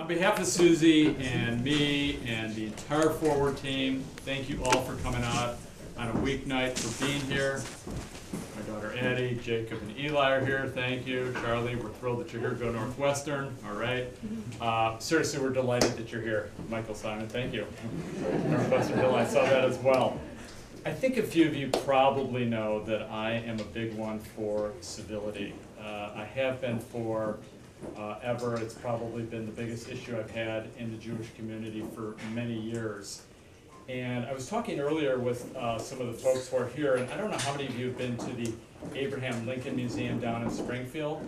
On behalf of Susie and me and the entire Forward team, thank you all for coming out on a weeknight, for being here. My daughter Addie, Jacob, and Eli are here. Thank you. Charlie, we're thrilled that you're here. Go Northwestern. All right. Seriously, we're delighted that you're here. Michael Simon, thank you. Northwestern Hill, I saw that as well. I think a few of you probably know that I am a big one for civility. I have been for ever. It's probably been the biggest issue I've had in the Jewish community for many years. And I was talking earlier with some of the folks who are here, and I don't know how many of you have been to the Abraham Lincoln Museum down in Springfield.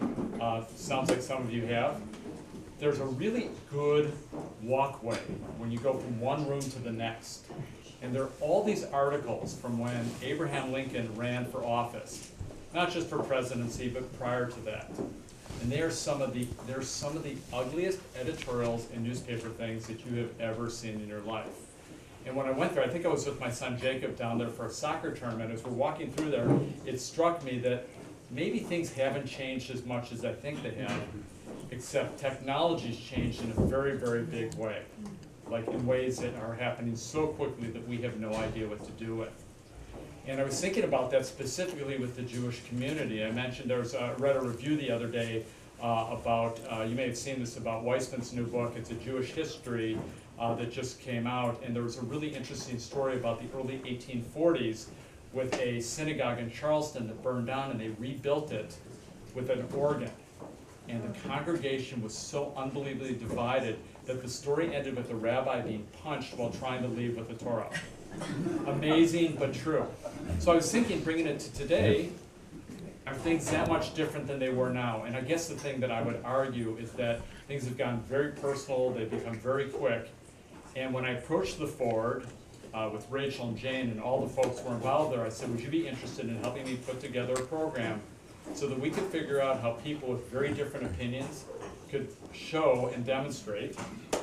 Sounds like some of you have. There's a really good walkway when you go from one room to the next. And there are all these articles from when Abraham Lincoln ran for office, not just for presidency, but prior to that. And they're some of the ugliest editorials and newspaper things that you have ever seen in your life. And when I went there, I think I was with my son Jacob down there for a soccer tournament. As we're walking through there, it struck me that maybe things haven't changed as much as I think they have, except technology's changed in a very, very big way. Like in ways that are happening so quickly that we have no idea what to do with. And I was thinking about that specifically with the Jewish community. I mentioned I read a review the other day about, you may have seen this, about Weissman's new book. It's a Jewish history that just came out. And there was a really interesting story about the early 1840s with a synagogue in Charleston that burned down, and they rebuilt it with an organ. And the congregation was so unbelievably divided that the story ended with the rabbi being punched while trying to leave with the Torah. Amazing, but true. So I was thinking, bringing it to today, are things that much different than they were now? And I guess the thing that I would argue is that things have gone very personal, they've become very quick. And when I approached the Forward with Rachel and Jane and all the folks who were involved there, I said, would you be interested in helping me put together a program so that we could figure out how people with very different opinions could show and demonstrate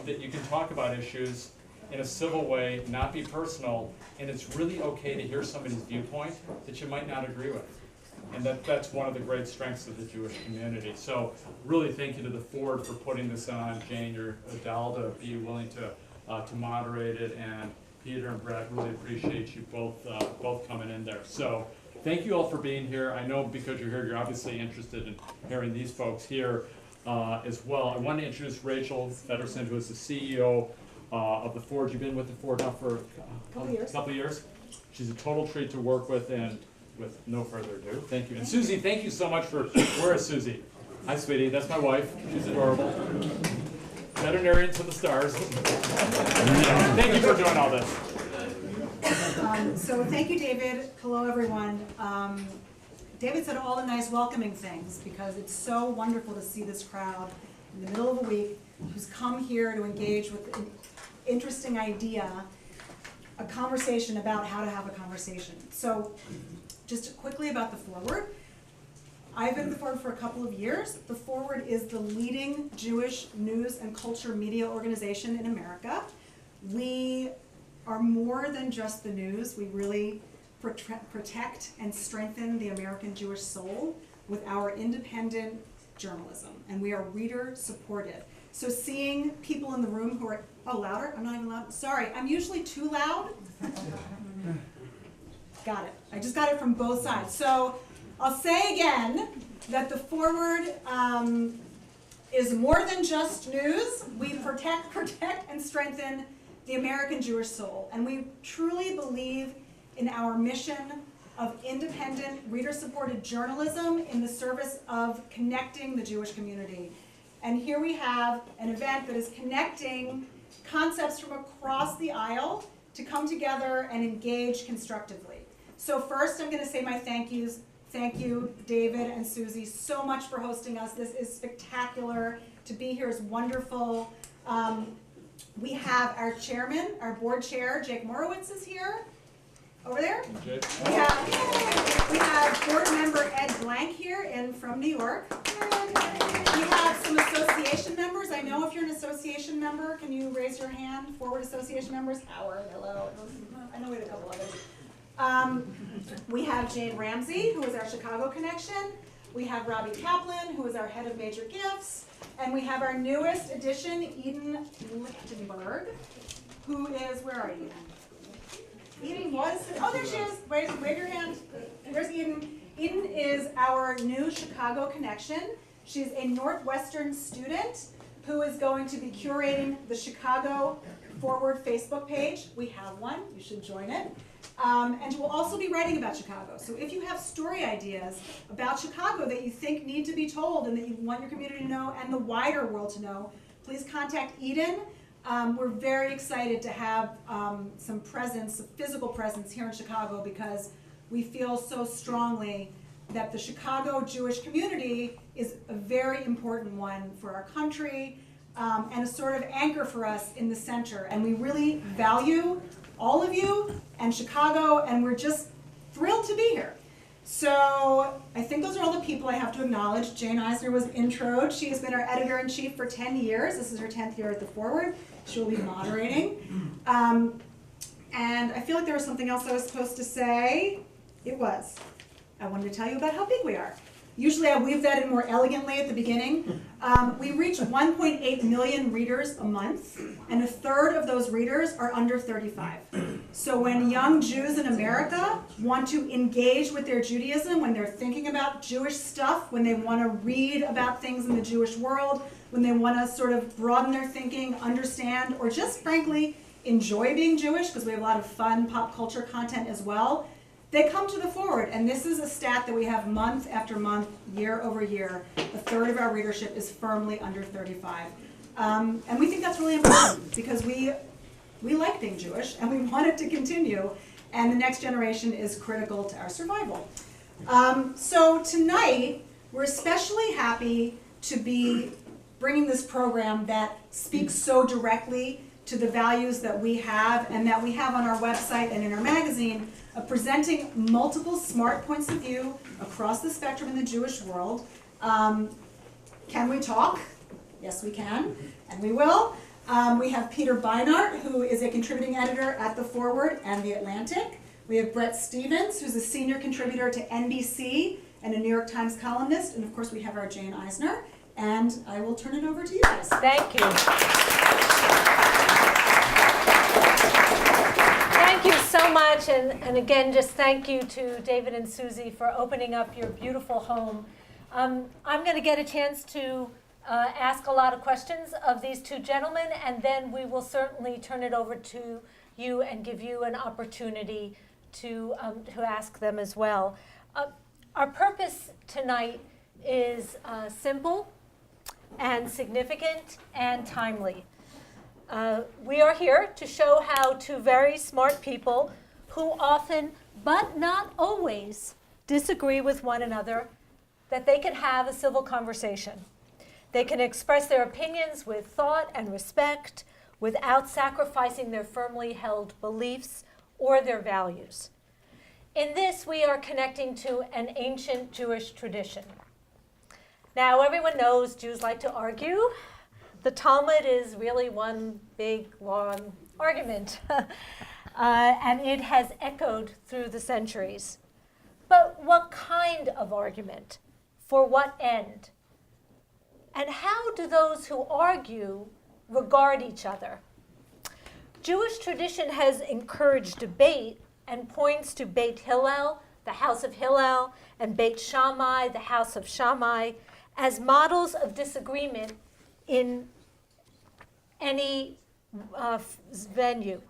that you can talk about issues in a civil way, not be personal, and it's really okay to hear somebody's viewpoint that you might not agree with. And that's one of the great strengths of the Jewish community. So really thank you to the Forward for putting this on. Jane, you're Adele to be willing to moderate it, and Peter and Bret, really appreciate you both coming in there. So thank you all for being here. I know because you're here, you're obviously interested in hearing these folks here as well. I want to introduce Rachel Feddersen, who is the CEO of the Forward. You've been with the Forward now for a couple years. She's a total treat to work with, and with no further ado, thank you. And Susie, thank you so much for, where is Susie? Hi, sweetie, that's my wife. She's adorable. Veterinarian to the stars. Thank you for doing all this. So thank you, David. Hello, everyone. David said all the nice welcoming things, because it's so wonderful to see this crowd in the middle of a week who's come here to engage with an interesting idea, a conversation about how to have a conversation. So just quickly about the Forward. I've been at the Forward for a couple of years. The Forward is the leading Jewish news and culture media organization in America. We are more than just the news. We really protect and strengthen the American Jewish soul with our independent journalism, and we are reader supported. So seeing people in the room who are, louder? I'm not even loud. Sorry, I'm usually too loud. Got it. I just got it from both sides. So I'll say again that the Forward is more than just news. We protect and strengthen the American Jewish soul. And we truly believe in our mission of independent, reader-supported journalism in the service of connecting the Jewish community. And here we have an event that is connecting concepts from across the aisle to come together and engage constructively. So first, I'm going to say my thank yous. Thank you, David and Susie, so much for hosting us. This is spectacular. To be here is wonderful. We have our chairman, our board chair, Jake Morowitz is here. Over there. We have board member Ed Blank here from New York. We have some association members. I know if you're an association member, can you raise your hand? Forward association members. Howard, hello. I know we had a couple others. We have Jane Ramsey, who is our Chicago connection. We have Robbie Kaplan, who is our head of major gifts. And we have our newest addition, Eden Lichtenberg, who is, where are you? Eden was, oh, there she is. Wave your hand. Where's Eden? Eden is our new Chicago connection. She's a Northwestern student who is going to be curating the Chicago Forward Facebook page. We have one. You should join it. And we'll also be writing about Chicago. So if you have story ideas about Chicago that you think need to be told and that you want your community to know and the wider world to know, please contact Eden. We're very excited to have some presence, a physical presence here in Chicago because we feel so strongly that the Chicago Jewish community is a very important one for our country and a sort of anchor for us in the center. And we really value all of you and Chicago, and we're just thrilled to be here. So I think those are all the people I have to acknowledge. Jane Eisner was introed. She has been our editor-in-chief for 10 years. This is her 10th year at the Forward. She will be moderating. And I feel like there was something else I was supposed to say. It was. I wanted to tell you about how big we are. Usually I weave that in more elegantly at the beginning. We reach 1.8 million readers a month, and a third of those readers are under 35. So when young Jews in America want to engage with their Judaism, when they're thinking about Jewish stuff, when they want to read about things in the Jewish world, when they want to sort of broaden their thinking, understand, or just frankly enjoy being Jewish, because we have a lot of fun pop culture content as well, they come to the Forward, and this is a stat that we have month after month, year over year. A third of our readership is firmly under 35. And we think that's really important because we like being Jewish and we want it to continue, and the next generation is critical to our survival. So tonight, we're especially happy to be bringing this program that speaks so directly to the values that we have and that we have on our website and in our magazine, of presenting multiple smart points of view across the spectrum in the Jewish world. Can we talk? Yes, we can, and we will. We have Peter Beinart, who is a contributing editor at The Forward and The Atlantic. We have Bret Stephens, who's a senior contributor to NBC and a New York Times columnist. And of course, we have our Jane Eisner. And I will turn it over to you guys. Thank you. Thank you so much, and again, just thank you to David and Susie for opening up your beautiful home. I'm going to get a chance to ask a lot of questions of these two gentlemen, and then we will certainly turn it over to you and give you an opportunity to ask them as well. Our purpose tonight is simple and significant and timely. We are here to show how two very smart people who often, but not always, disagree with one another, that they can have a civil conversation. They can express their opinions with thought and respect without sacrificing their firmly held beliefs or their values. In this, we are connecting to an ancient Jewish tradition. Now, everyone knows Jews like to argue. The Talmud is really one big, long argument, and it has echoed through the centuries. But what kind of argument? For what end? And how do those who argue regard each other? Jewish tradition has encouraged debate and points to Beit Hillel, the house of Hillel, and Beit Shammai, the house of Shammai, as models of disagreement in any venue.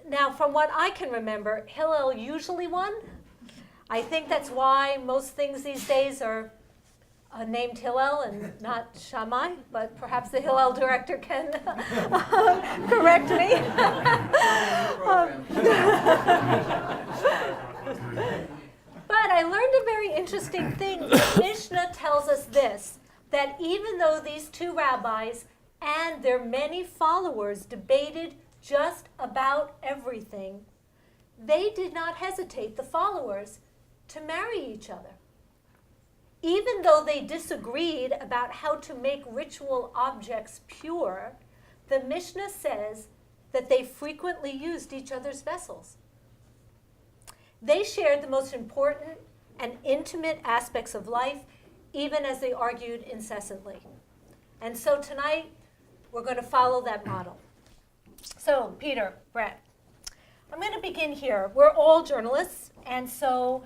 Now, from what I can remember, Hillel usually won. I think that's why most things these days are named Hillel and not Shammai, but perhaps the Hillel director can correct me. But I learned a very interesting thing. The Mishnah tells us this, that even though these two rabbis and their many followers debated just about everything, they did not hesitate, the followers, to marry each other. Even though they disagreed about how to make ritual objects pure, the Mishnah says that they frequently used each other's vessels. They shared the most important and intimate aspects of life, even as they argued incessantly. And so tonight, we're going to follow that model. So, Peter, Bret, I'm going to begin here. We're all journalists, and so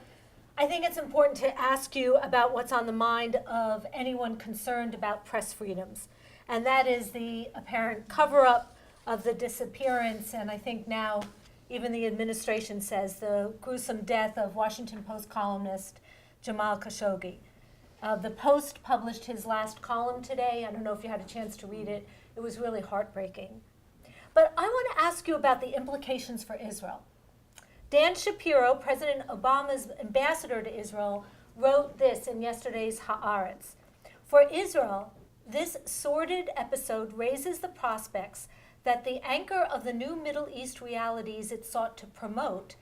I think it's important to ask you about what's on the mind of anyone concerned about press freedoms, and that is the apparent cover-up of the disappearance, and I think now even the administration says the gruesome death of Washington Post columnist Jamal Khashoggi. The Post published his last column today. I don't know if you had a chance to read it. It was really heartbreaking. But I want to ask you about the implications for Israel. Dan Shapiro, President Obama's ambassador to Israel, wrote this in yesterday's Haaretz. For Israel, this sordid episode raises the prospects that the anchor of the new Middle East realities it sought to promote,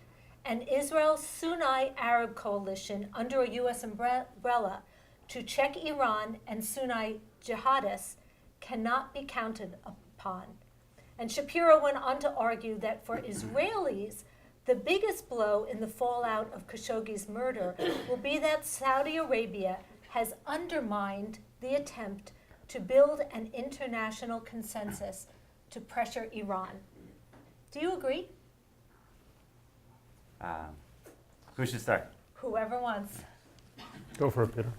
an Israel-Sunni Arab coalition under a U.S. umbrella to check Iran and Sunni jihadists, cannot be counted upon. And Shapiro went on to argue that for Israelis, the biggest blow in the fallout of Khashoggi's murder will be that Saudi Arabia has undermined the attempt to build an international consensus to pressure Iran. Do you agree? Who should start? Whoever wants. Go for it, Peter.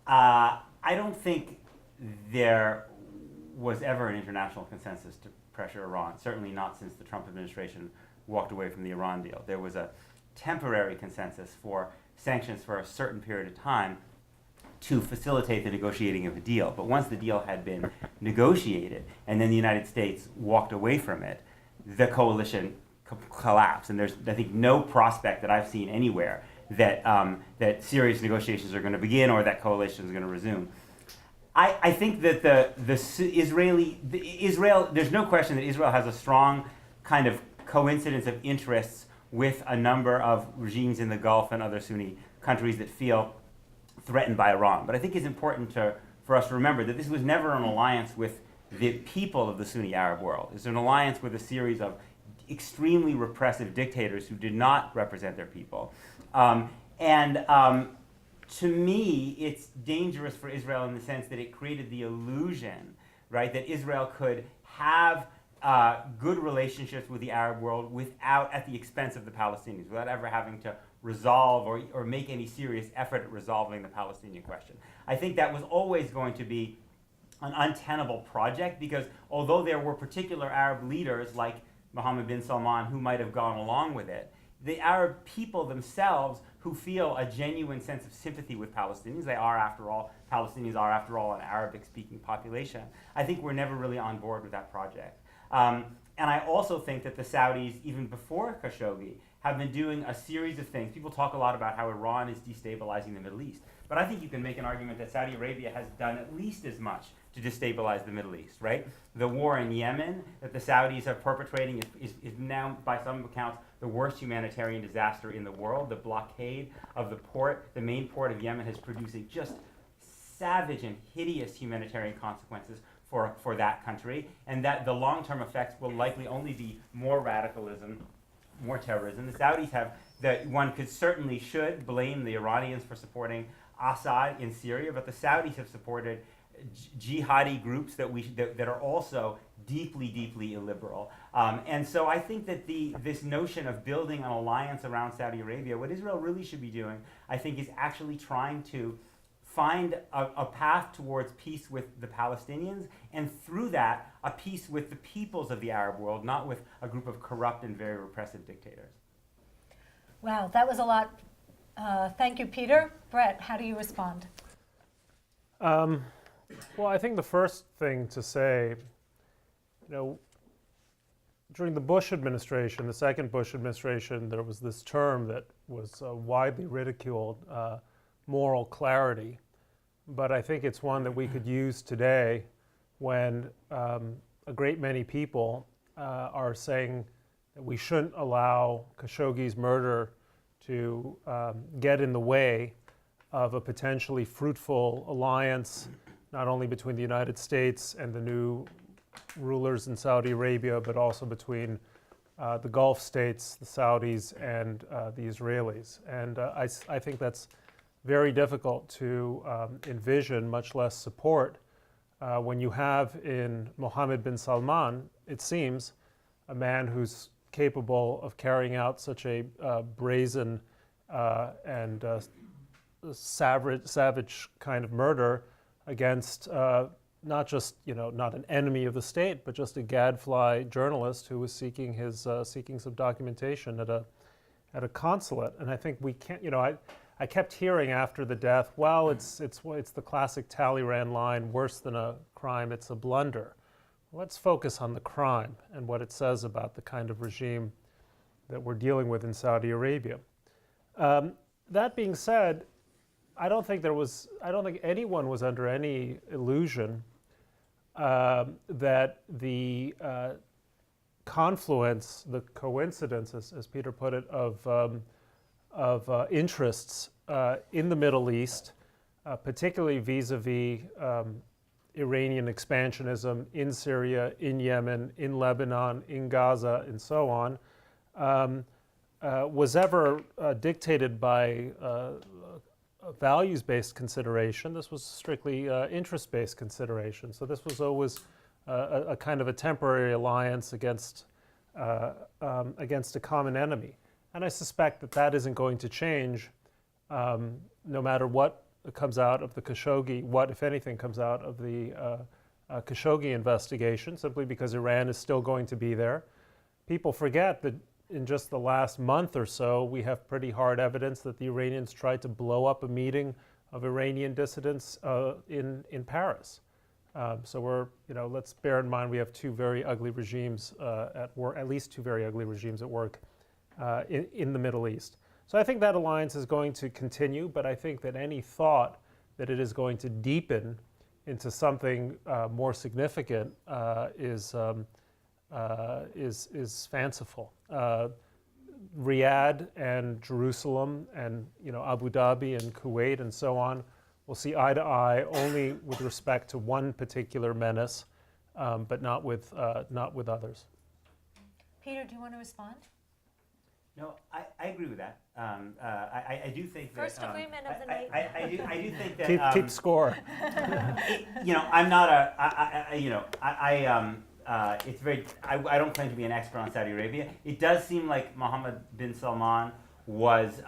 I don't think there was ever an international consensus to pressure Iran, certainly not since the Trump administration walked away from the Iran deal. There was a temporary consensus for sanctions for a certain period of time to facilitate the negotiating of a deal. But once the deal had been negotiated and then the United States walked away from it, the coalition collapsed. And there's, I think, no prospect that I've seen anywhere that, that serious negotiations are going to begin or that coalition is going to resume. I think that Israel, there's no question that Israel has a strong kind of coincidence of interests with a number of regimes in the Gulf and other Sunni countries that feel threatened by Iran. But I think it's important for us to remember that this was never an alliance with the people of the Sunni Arab world. It's an alliance with a series of extremely repressive dictators who did not represent their people. To me, it's dangerous for Israel in the sense that it created the illusion, right, that Israel could have good relationships with the Arab world without, at the expense of the Palestinians, without ever having to resolve or make any serious effort at resolving the Palestinian question. I think that was always going to be an untenable project because although there were particular Arab leaders like Mohammed bin Salman who might have gone along with it, the Arab people themselves who feel a genuine sense of sympathy with Palestinians, Palestinians are after all an Arabic-speaking population, I think we're never really on board with that project. And I also think that the Saudis, even before Khashoggi, have been doing a series of things. People talk a lot about how Iran is destabilizing the Middle East. But I think you can make an argument that Saudi Arabia has done at least as much to destabilize the Middle East, right? The war in Yemen that the Saudis are perpetrating is now, by some accounts, the worst humanitarian disaster in the world. The blockade of the port, the main port of Yemen, has produced just savage and hideous humanitarian consequences for that country, and that the long-term effects will likely only be more radicalism, more terrorism. The Saudis have, one should blame the Iranians for supporting Assad in Syria, but the Saudis have supported jihadi groups that are also deeply, deeply illiberal. And so I think that this notion of building an alliance around Saudi Arabia, what Israel really should be doing, I think, is actually trying to find a path towards peace with the Palestinians, and through that, a peace with the peoples of the Arab world, not with a group of corrupt and very repressive dictators. Wow, that was a lot. Thank you, Peter. Bret, how do you respond? Well, I think the first thing to say, during the Bush administration, the second Bush administration, there was this term that was widely ridiculed, moral clarity. But I think it's one that we could use today when a great many people are saying that we shouldn't allow Khashoggi's murder to get in the way of a potentially fruitful alliance, not only between the United States and the new rulers in Saudi Arabia, but also between the Gulf states, the Saudis, and the Israelis. And I think that's very difficult to envision, much less support, when you have in Mohammed bin Salman, it seems, a man who's capable of carrying out such a brazen and savage kind of murder against not just, not an enemy of the state, but just a gadfly journalist who was seeking some documentation at a consulate. And I think we can't, I kept hearing after the death, well, it's the classic Talleyrand line, worse than a crime, it's a blunder. Let's focus on the crime and what it says about the kind of regime that we're dealing with in Saudi Arabia. That being said, I don't think anyone was under any illusion that the confluence, the coincidence, as Peter put it, of interests in the Middle East, particularly vis-a-vis Iranian expansionism in Syria, in Yemen, in Lebanon, in Gaza, and so on, was ever dictated by a values-based consideration. This was strictly interest-based consideration. So this was always a kind of a temporary alliance against a common enemy. And I suspect that isn't going to change no matter what comes out of the Khashoggi, what, if anything, comes out of the Khashoggi investigation, simply because Iran is still going to be there. People forget that in just the last month or so, we have pretty hard evidence that the Iranians tried to blow up a meeting of Iranian dissidents in Paris. So let's bear in mind we have two very ugly regimes at work, at least two very ugly regimes at work in the Middle East. So I think that alliance is going to continue, but I think that any thought that it is going to deepen into something more significant is fanciful. Riyadh and Jerusalem and Abu Dhabi and Kuwait and so on will see eye to eye only with respect to one particular menace, but not with others. Peter, do you want to respond? No, I agree with that. I do think that First agreement of the night. I do think that Keep score. I'm not it's very. I don't claim to be an expert on Saudi Arabia. It does seem like Mohammed bin Salman was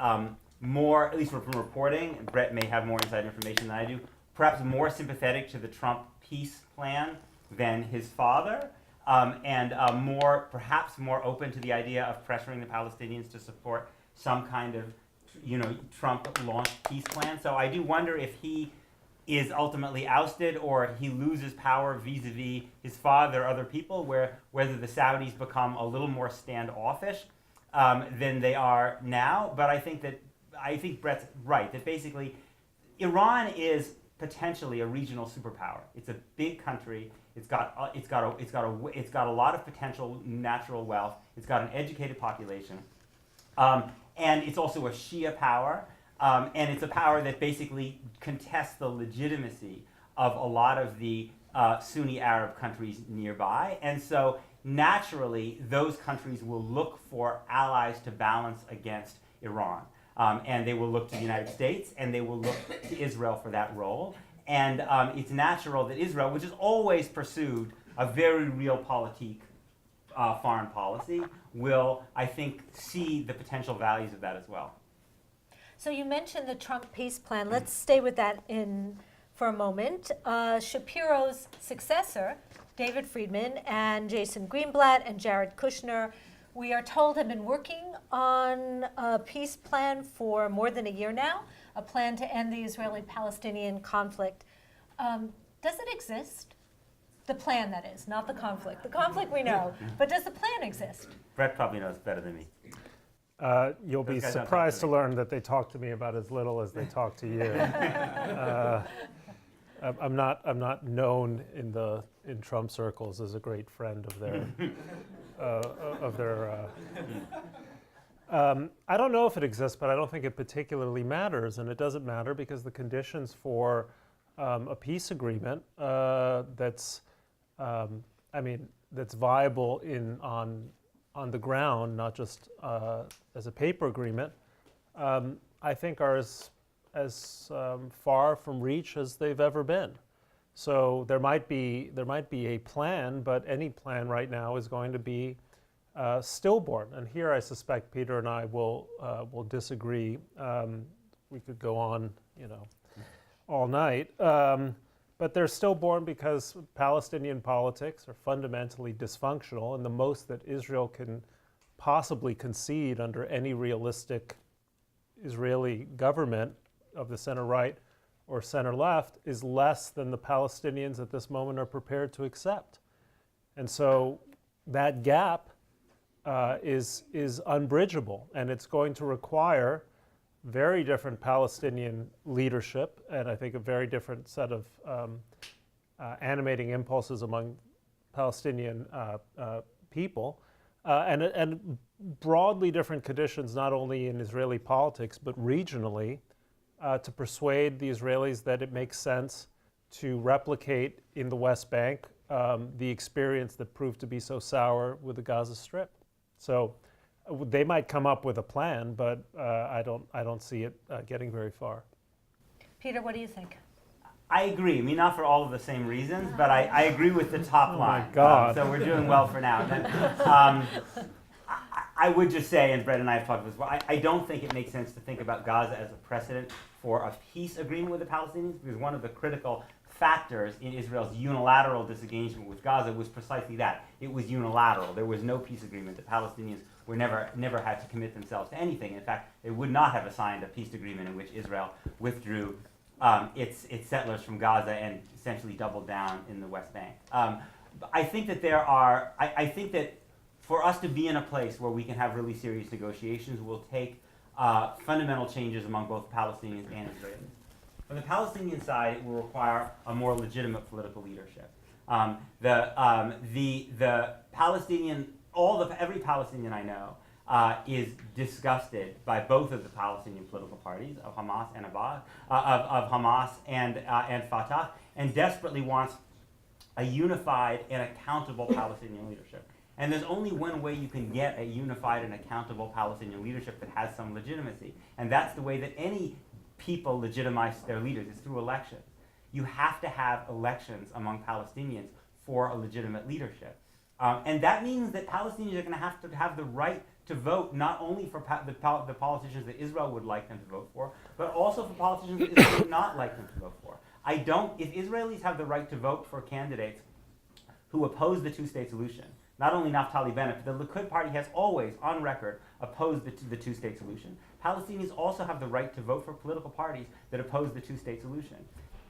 more, at least from reporting. Bret may have more inside information than I do. Perhaps more sympathetic to the Trump peace plan than his father. And perhaps more open to the idea of pressuring the Palestinians to support some kind of, Trump-launched peace plan. So I do wonder if he is ultimately ousted or he loses power vis-a-vis his father or other people, whether the Saudis become a little more standoffish than they are now. But I think Bret's right, that basically Iran is potentially a regional superpower. It's a big country. It's got a lot of potential natural wealth. It's got an educated population, and it's also a Shia power, and it's a power that basically contests the legitimacy of a lot of the Sunni Arab countries nearby. And so naturally, those countries will look for allies to balance against Iran, and they will look to the United States, and they will look to Israel for that role. And it's natural that Israel, which has always pursued a very realpolitik foreign policy, will, I think, see the potential values of that as well. So you mentioned the Trump peace plan. Let's stay with that for a moment. Shapiro's successor, David Friedman, and Jason Greenblatt and Jared Kushner, we are told, have been working on a peace plan for more than a year now, a plan to end the Israeli-Palestinian conflict. Does it exist? The plan, that is, not the conflict. The conflict we know, but does the plan exist? Bret probably knows better than me. You'll be surprised to learn that they talk to me about as little as they talk to you. I'm not known in Trump circles as a great friend of their. I don't know if it exists, but I don't think it particularly matters, and it doesn't matter because the conditions for a peace agreement that's viable on on the ground, not just as a paper agreement, I think are as far from reach as they've ever been. So there might be a plan, but any plan right now is going to be stillborn. And here I suspect Peter and I will disagree. We could go on, all night. But they're stillborn because Palestinian politics are fundamentally dysfunctional, and the most that Israel can possibly concede under any realistic Israeli government of the center-right or center-left is less than the Palestinians at this moment are prepared to accept. And so that gap is unbridgeable, and it's going to require very different Palestinian leadership, and I think a very different set of animating impulses among Palestinian people, and broadly different conditions, not only in Israeli politics, but regionally, to persuade the Israelis that it makes sense to replicate in the West Bank the experience that proved to be so sour with the Gaza Strip. So they might come up with a plan, but I don't see it getting very far. Peter, what do you think? I agree. I mean, not for all of the same reasons, but I agree with the top line. Oh my God. So we're doing well for now. I would just say, and Bret and I have talked about this before, I don't think it makes sense to think about Gaza as a precedent for a peace agreement with the Palestinians, because one of the critical factors in Israel's unilateral disengagement with Gaza was precisely that. It was unilateral. There was no peace agreement. The Palestinians were never had to commit themselves to anything. In fact, they would not have assigned a peace agreement in which Israel withdrew its settlers from Gaza and essentially doubled down in the West Bank. I think that I think that for us to be in a place where we can have really serious negotiations will take fundamental changes among both Palestinians and Israelis. On the Palestinian side, it will require a more legitimate political leadership. The Palestinian, every Palestinian I know is disgusted by both of the Palestinian political parties of Hamas and Hamas and Fatah, and desperately wants a unified and accountable Palestinian leadership. And there's only one way you can get a unified and accountable Palestinian leadership that has some legitimacy, and that's the way that any people legitimize their leaders, is through elections. You have to have elections among Palestinians for a legitimate leadership. And that means that Palestinians are going to have the right to vote, not only for the politicians that Israel would like them to vote for, but also for politicians that Israel would not like them to vote for. If Israelis have the right to vote for candidates who oppose the two-state solution, not only Naftali Bennett, but the Likud party has always, on record, opposed the two-state solution. Palestinians also have the right to vote for political parties that oppose the two-state solution.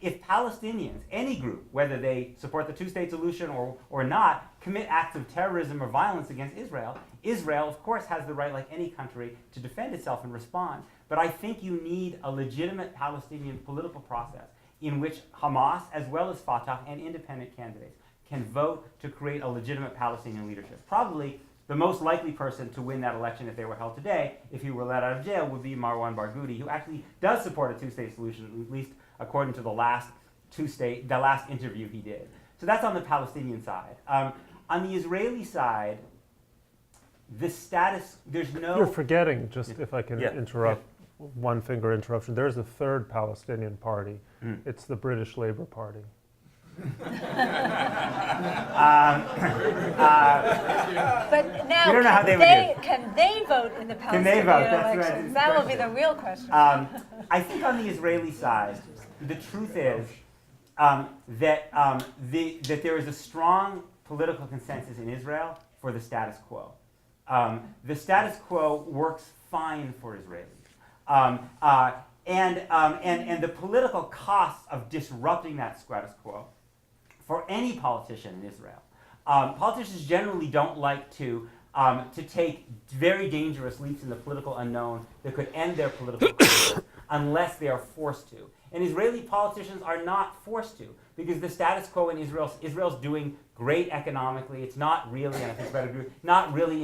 If Palestinians, any group, whether they support the two-state solution or not, commit acts of terrorism or violence against Israel, Israel, of course, has the right, like any country, to defend itself and respond. But I think you need a legitimate Palestinian political process in which Hamas, as well as Fatah, and independent candidates can vote to create a legitimate Palestinian leadership. Probably the most likely person to win that election if they were held today, if he were let out of jail, would be Marwan Barghouti, who actually does support a two-state solution, at least according to the last interview he did. So that's on the Palestinian side. On the Israeli side, there's no... You're forgetting, just if I can interrupt, one finger interruption, there's a third Palestinian party. It's the British Labour Party. But now, you don't know how can they vote in the Palestinian elections? That will be the real question. I think on the Israeli side, the truth is that there is a strong political consensus in Israel for the status quo. The status quo works fine for Israelis. And the political costs of disrupting that status quo for any politician in Israel. Politicians generally don't like to take very dangerous leaps in the political unknown that could end their political career unless they are forced to. And Israeli politicians are not forced to, because the status quo in Israel's doing great economically. It's not really, and I think better, not really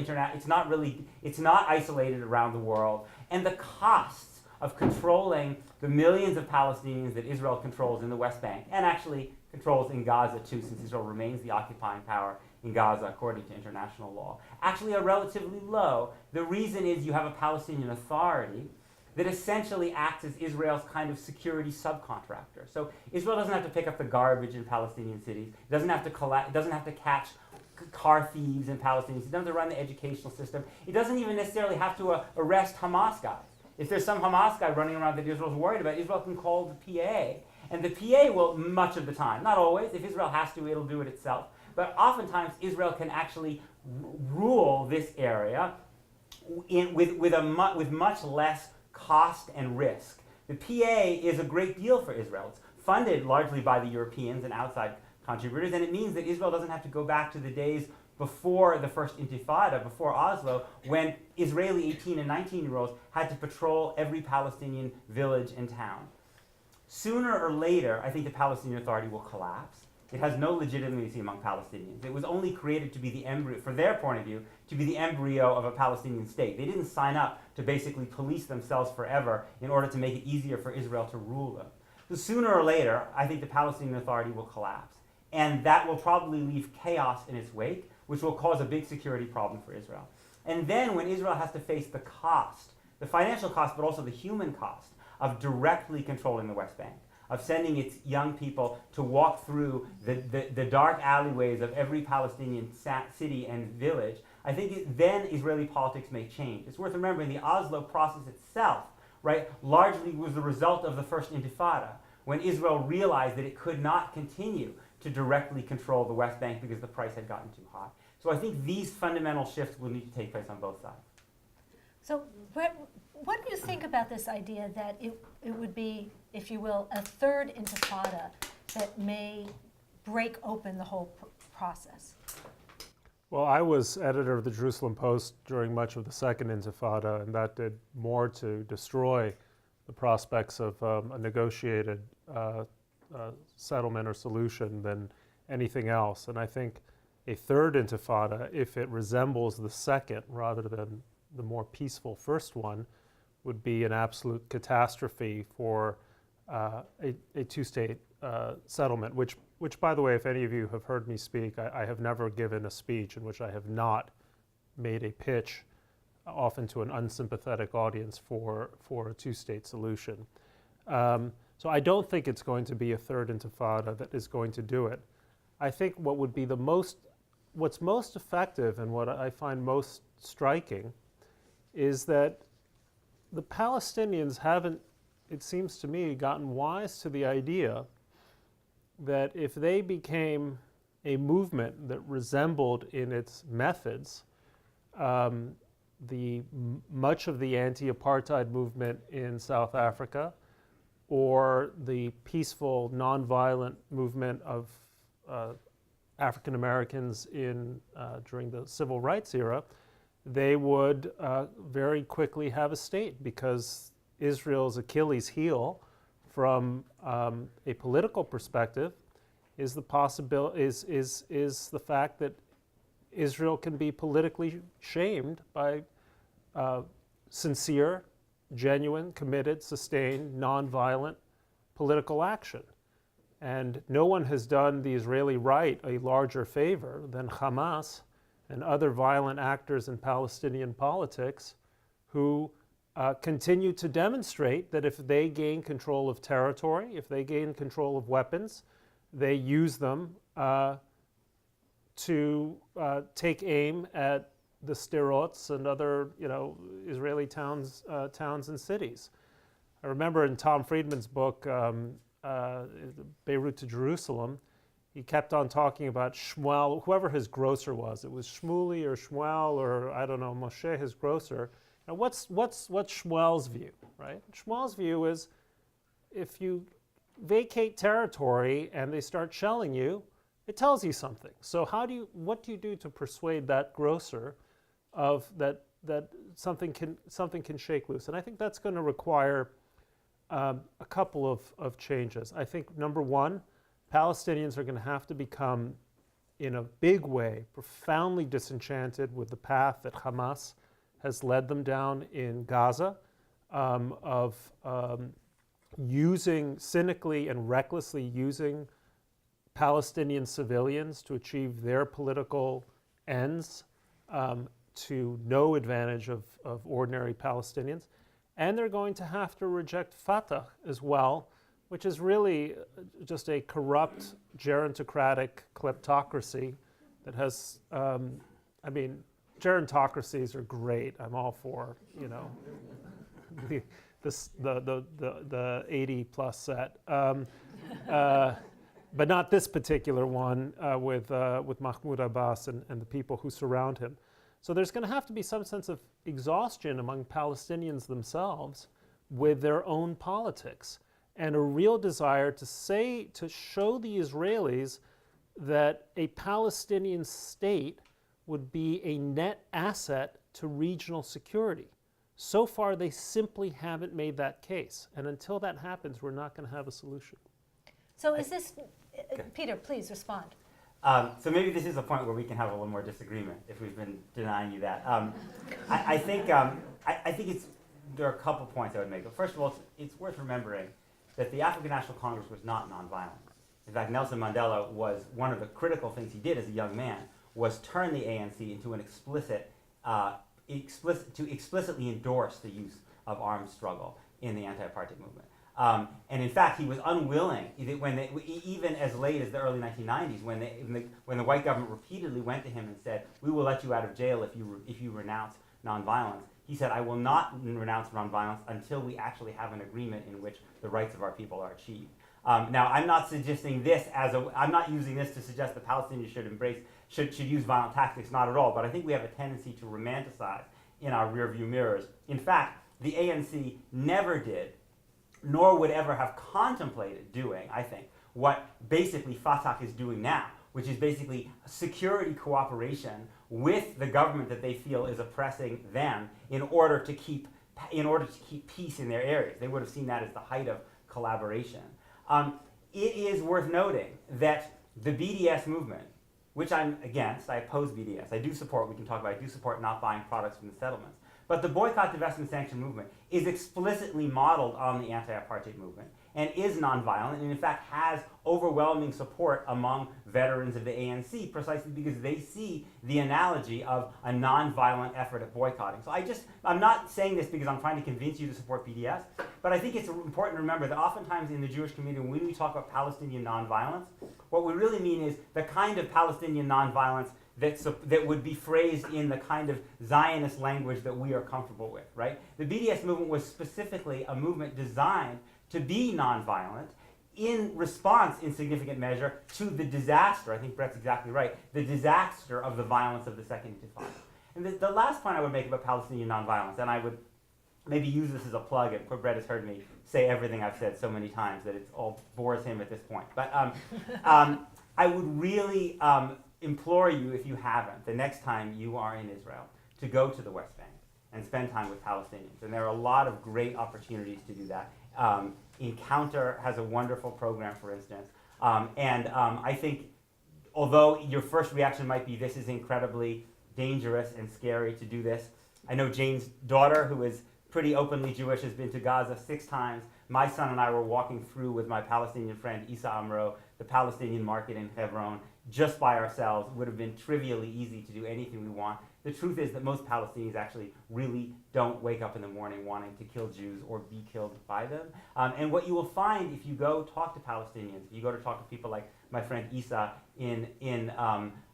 it's not isolated around the world. And the costs of controlling the millions of Palestinians that Israel controls in the West Bank, and actually controls in Gaza too, since Israel remains the occupying power in Gaza, according to international law, actually are relatively low. The reason is you have a Palestinian Authority that essentially acts as Israel's kind of security subcontractor. So Israel doesn't have to pick up the garbage in Palestinian cities. It doesn't have to catch car thieves in Palestinian cities. It doesn't have to run the educational system. It doesn't even necessarily have to arrest Hamas guys. If there's some Hamas guy running around that Israel's worried about, Israel can call the PA. And the PA will, much of the time, not always, if Israel has to, it'll do it itself. But oftentimes, Israel can actually rule this area with much less cost and risk. The PA is a great deal for Israel. It's funded largely by the Europeans and outside contributors, and it means that Israel doesn't have to go back to the days before the first Intifada, before Oslo, when Israeli 18 and 19-year-olds had to patrol every Palestinian village and town. Sooner or later, I think the Palestinian Authority will collapse. It has no legitimacy among Palestinians. It was only created to be the embryo, for their point of view, to be the embryo of a Palestinian state. They didn't sign up to basically police themselves forever in order to make it easier for Israel to rule them. So sooner or later, I think the Palestinian Authority will collapse. And that will probably leave chaos in its wake, which will cause a big security problem for Israel. And then when Israel has to face the cost, the financial cost, but also the human cost of directly controlling the West Bank, of sending its young people to walk through the dark alleyways of every Palestinian city and village, I think then Israeli politics may change. It's worth remembering the Oslo process itself, right, largely was the result of the first Intifada, when Israel realized that it could not continue to directly control the West Bank because the price had gotten too high. So I think these fundamental shifts will need to take place on both sides. So, Bret, what do you think about this idea that it would be, if you will, a third intifada that may break open the whole process? Well, I was editor of the Jerusalem Post during much of the second Intifada, and that did more to destroy the prospects of a negotiated settlement or solution than anything else. And I think a third Intifada, if it resembles the second rather than the more peaceful first one, would be an absolute catastrophe for a two-state settlement, which, by the way, if any of you have heard me speak, I have never given a speech in which I have not made a pitch, often to an unsympathetic audience, for a two-state solution. So I don't think it's going to be a third Intifada that is going to do it. I think what would be what's most effective and what I find most striking is that the Palestinians haven't, it seems to me, gotten wise to the idea that if they became a movement that resembled in its methods much of the anti-apartheid movement in South Africa, or the peaceful, nonviolent movement of African Americans during the civil rights era, they would very quickly have a state, because Israel's Achilles heel, from a political perspective, is the fact that Israel can be politically shamed by sincere, genuine, committed, sustained, nonviolent political action. And no one has done the Israeli right a larger favor than Hamas and other violent actors in Palestinian politics, who continue to demonstrate that if they gain control of territory, if they gain control of weapons, they use them to take aim at the Sderots and other, Israeli towns and cities. I remember in Tom Friedman's book, Beirut to Jerusalem, he kept on talking about Shmuel, whoever his grocer was. It was Shmuley or Shmuel or, I don't know, Moshe, his grocer. Now, what's Shmuel's view, right? Shmuel's view is, if you vacate territory and they start shelling you, it tells you something. So what do you do to persuade that grocer of that something can shake loose? And I think that's going to require a couple of changes. I think, number one, Palestinians are going to have to become, in a big way, profoundly disenchanted with the path that Hamas has led them down in Gaza, of using, cynically and recklessly using Palestinian civilians to achieve their political ends to no advantage of ordinary Palestinians. And they're going to have to reject Fatah as well, which is really just a corrupt, gerontocratic kleptocracy that has, I mean, gerontocracies are great. I'm all for, you know, the 80 plus set. But not this particular one with Mahmoud Abbas and the people who surround him. So there's going to have to be some sense of exhaustion among Palestinians themselves with their own politics, and a real desire to show the Israelis that a Palestinian state would be a net asset to regional security. So far, they simply haven't made that case. And until that happens, we're not going to have a solution. So is this, Peter, please respond. So maybe this is a point where we can have a little more disagreement if we've been denying you that. I think there are a couple points I would make. But first of all, it's worth remembering that the African National Congress was not nonviolent. In fact, Nelson Mandela was one of the critical things he did as a young man was turn the ANC into an to explicitly endorse the use of armed struggle in the anti-apartheid movement. And in fact, he was unwilling, even as late as the early 1990s, when the white government repeatedly went to him and said, "We will let you out of jail if you renounce nonviolence." He said, "I will not renounce nonviolence until we actually have an agreement in which the rights of our people are achieved." Now, I'm not suggesting this I'm not using this to suggest that Palestinians should use violent tactics, not at all. But I think we have a tendency to romanticize in our rearview mirrors. In fact, the ANC never did, nor would ever have contemplated doing, I think, what basically Fatah is doing now, which is basically security cooperation with the government that they feel is oppressing them in order to keep peace in their areas. They would have seen that as the height of collaboration. It is worth noting that the BDS movement, which I'm against, I oppose BDS. I do support not buying products from the settlements. But the boycott, divestment, sanction movement is explicitly modeled on the anti-apartheid movement and is nonviolent, and in fact has overwhelming support among veterans of the ANC precisely because they see the analogy of a nonviolent effort at boycotting. So I'm not saying this because I'm trying to convince you to support BDS, but I think it's important to remember that oftentimes in the Jewish community, when we talk about Palestinian nonviolence, what we really mean is the kind of Palestinian nonviolence that would be phrased in the kind of Zionist language that we are comfortable with, right? The BDS movement was specifically a movement designed to be nonviolent in response, in significant measure, to the disaster, I think Bret's exactly right, the disaster of the violence of the Second Intifada. And the last point I would make about Palestinian nonviolence, and I would maybe use this as a plug, and poor Bret has heard me say everything I've said so many times that it all bores him at this point. But I would really implore you, if you haven't, the next time you are in Israel, to go to the West Bank and spend time with Palestinians. And there are a lot of great opportunities to do that. Encounter has a wonderful program, for instance. I think, although your first reaction might be, this is incredibly dangerous and scary to do this, I know Jane's daughter, who is pretty openly Jewish, has been to Gaza 6 times. My son and I were walking through with my Palestinian friend, Isa Amro, the Palestinian market in Hebron, just by ourselves. It would have been trivially easy to do anything we want. The truth is that most Palestinians actually really don't wake up in the morning wanting to kill Jews or be killed by them. And what you will find if you go talk to Palestinians, if you go to talk to people like my friend Isa in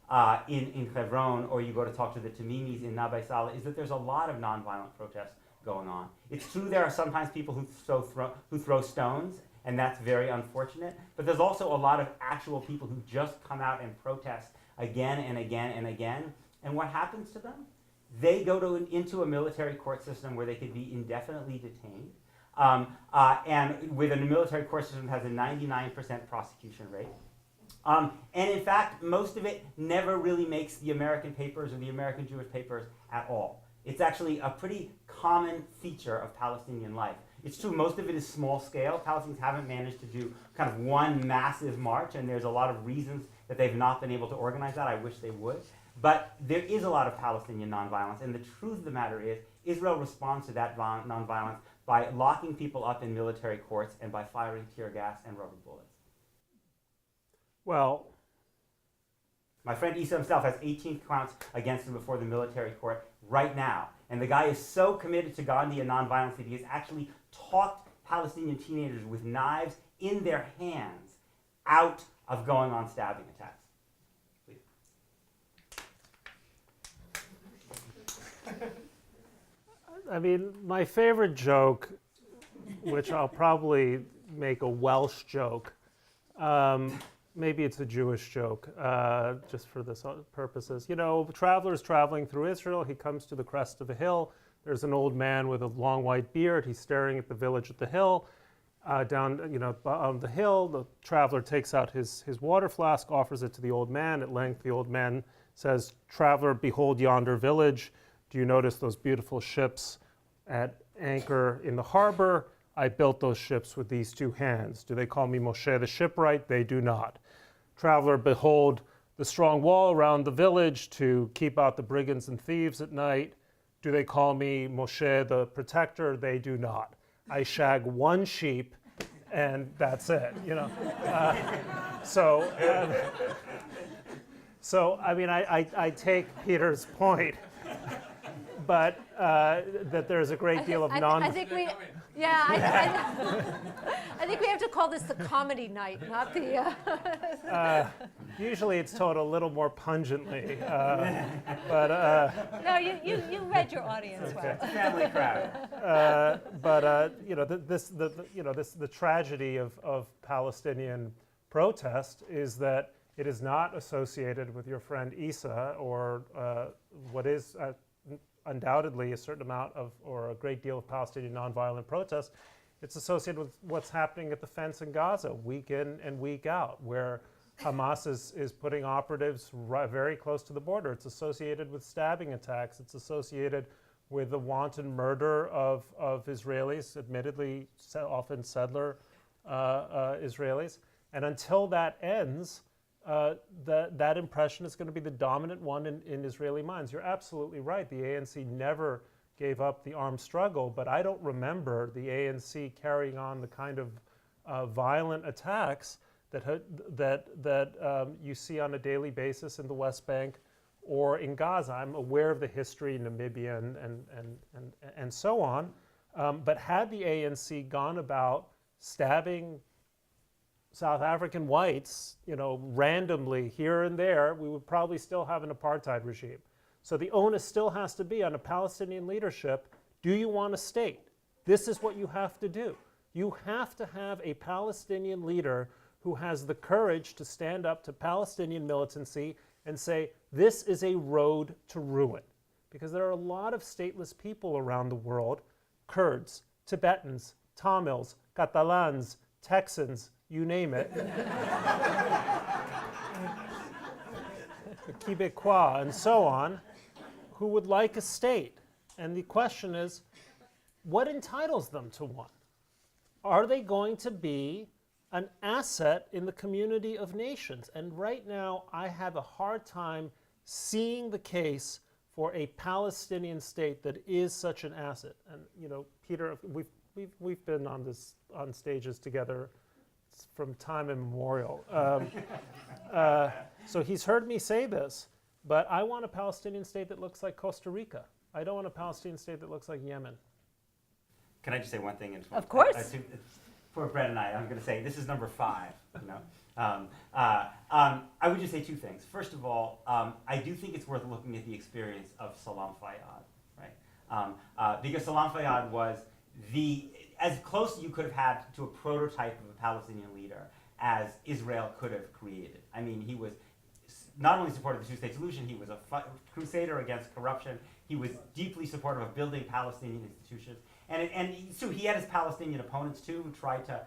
Hebron, or you go to talk to the Tamimis in Nabay Saleh, is that there's a lot of nonviolent protests going on. It's true there are sometimes people who throw stones, and that's very unfortunate. But there's also a lot of actual people who just come out and protest again and again and again. And what happens to them? They go into a military court system where they could be indefinitely detained. And with a military court system that has a 99% prosecution rate. And in fact, most of it never really makes the American papers or the American Jewish papers at all. It's actually a pretty common feature of Palestinian life. It's true, most of it is small scale. Palestinians haven't managed to do kind of one massive march, and there's a lot of reasons that they've not been able to organize that. I wish they would. But there is a lot of Palestinian nonviolence, and the truth of the matter is, Israel responds to that nonviolence by locking people up in military courts and by firing tear gas and rubber bullets. Well, My friend Issa himself has 18 counts against him before the military court right now. And the guy is so committed to Gandhi and nonviolence that he has actually talked Palestinian teenagers with knives in their hands out of going on stabbing attacks. Please. I mean, my favorite joke, which I'll probably make a Welsh joke, maybe it's a Jewish joke, just for this purposes. You know, the traveler's traveling through Israel. He comes to the crest of a hill. There's an old man with a long white beard. He's staring at the village at the hill. Down, on the hill, the traveler takes out his water flask, offers it to the old man. At length, the old man says, "Traveler, behold yonder village. Do you notice those beautiful ships at anchor in the harbor? I built those ships with these two hands. Do they call me Moshe the shipwright? They do not. Traveler, behold the strong wall around the village to keep out the brigands and thieves at night. Do they call me Moshe the protector? They do not. I shag one sheep, and that's it." So I mean, I take Peter's point, but that there's a great deal of I think we have to call this the comedy night, not the. Usually it's told a little more pungently, but No, you read your audience well. It's a family crowd. the tragedy of Palestinian protest is that it is not associated with your friend Issa or what is undoubtedly a certain amount of, or a great deal of Palestinian nonviolent protest. It's associated with what's happening at the fence in Gaza week in and week out, where Hamas is putting operatives very close to the border. It's associated with stabbing attacks. It's associated with the wanton murder of Israelis, admittedly often settler Israelis. And until that ends, that impression is going to be the dominant one in Israeli minds. You're absolutely right. The ANC never gave up the armed struggle, but I don't remember the ANC carrying on the kind of violent attacks that you see on a daily basis in the West Bank or in Gaza. I'm aware of the history in Namibia and so on, but had the ANC gone about stabbing South African whites, randomly here and there, we would probably still have an apartheid regime. So the onus still has to be on a Palestinian leadership. Do you want a state? This is what you have to do. You have to have a Palestinian leader who has the courage to stand up to Palestinian militancy and say, this is a road to ruin. Because there are a lot of stateless people around the world, Kurds, Tibetans, Tamils, Catalans, Texans, you name it, Quebecois, and so on, who would like a state. And the question is, what entitles them to one? Are they going to be an asset in the community of nations? And right now, I have a hard time seeing the case for a Palestinian state that is such an asset. And Peter, we've been on stages together from time immemorial. So he's heard me say this, but I want a Palestinian state that looks like Costa Rica. I don't want a Palestinian state that looks like Yemen. Can I just say one thing? Of course. For Bret and I'm going to say this is number 5. I would just say 2 things. First of all, I do think it's worth looking at the experience of Salam Fayyad, right? Because Salam Fayyad was as close as you could have had to a prototype of a Palestinian leader as Israel could have created. I mean, he was not only supportive of the two-state solution, he was a crusader against corruption. He was deeply supportive of building Palestinian institutions. And so he had his Palestinian opponents too, who tried to,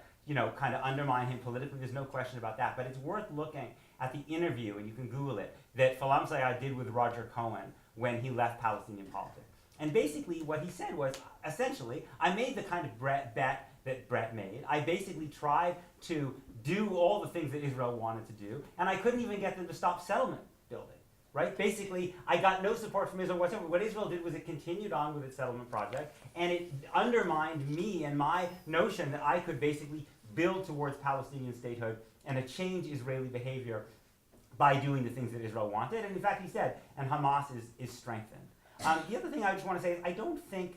kind of undermine him politically. There's no question about that. But it's worth looking at the interview, and you can Google it, that Salam Fayyad did with Roger Cohen when he left Palestinian politics. And basically what he said was, essentially, I made the kind of bet that Bret made. I basically tried to do all the things that Israel wanted to do, and I couldn't even get them to stop settlement building, right? Basically, I got no support from Israel whatsoever. What Israel did was it continued on with its settlement project, and it undermined me and my notion that I could basically build towards Palestinian statehood and a change Israeli behavior by doing the things that Israel wanted. And in fact, he said, and Hamas is strengthened. The other thing I just want to say is I don't think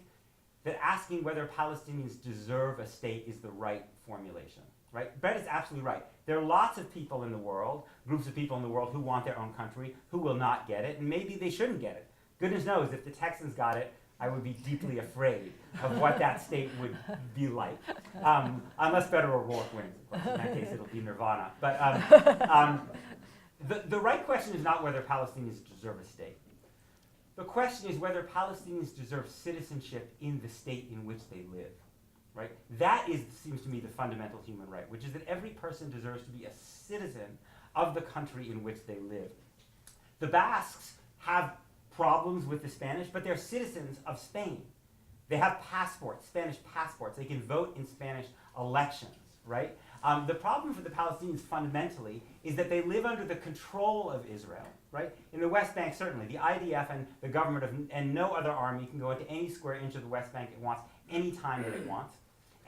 that asking whether Palestinians deserve a state is the right formulation. Right? Bret is absolutely right. There are lots of people in the world, groups of people in the world who want their own country, who will not get it, and maybe they shouldn't get it. Goodness knows, if the Texans got it, I would be deeply afraid of what that state would be like. Unless Beto O'Rourke wins, of course. In that case, it'll be nirvana. But the right question is not whether Palestinians deserve a state. The question is whether Palestinians deserve citizenship in the state in which they live. Right? That seems to me the fundamental human right, which is that every person deserves to be a citizen of the country in which they live. The Basques have problems with the Spanish, but they're citizens of Spain. They have passports, Spanish passports. They can vote in Spanish elections, right? The problem for the Palestinians fundamentally is that they live under the control of Israel, right? In the West Bank, certainly, the IDF and the government and no other army can go into any square inch of the West Bank it wants, any time that it wants.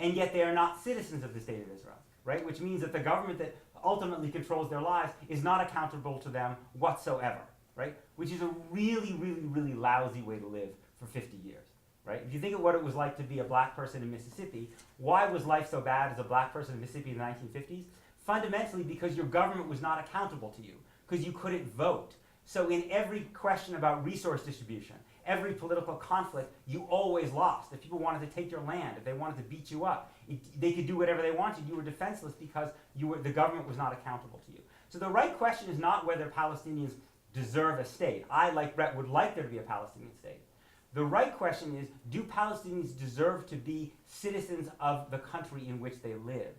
And yet they are not citizens of the state of Israel, right? Which means that the government that ultimately controls their lives is not accountable to them whatsoever, right? Which is a really, really, really lousy way to live for 50 years, right? If you think of what it was like to be a black person in Mississippi, why was life so bad as a black person in Mississippi in the 1950s? Fundamentally because your government was not accountable to you, because you couldn't vote. So in every question about resource distribution, every political conflict, you always lost. If people wanted to take your land, if they wanted to beat you up, they could do whatever they wanted. You were defenseless because the government was not accountable to you. So the right question is not whether Palestinians deserve a state. I, like Bret, would like there to be a Palestinian state. The right question is, do Palestinians deserve to be citizens of the country in which they live?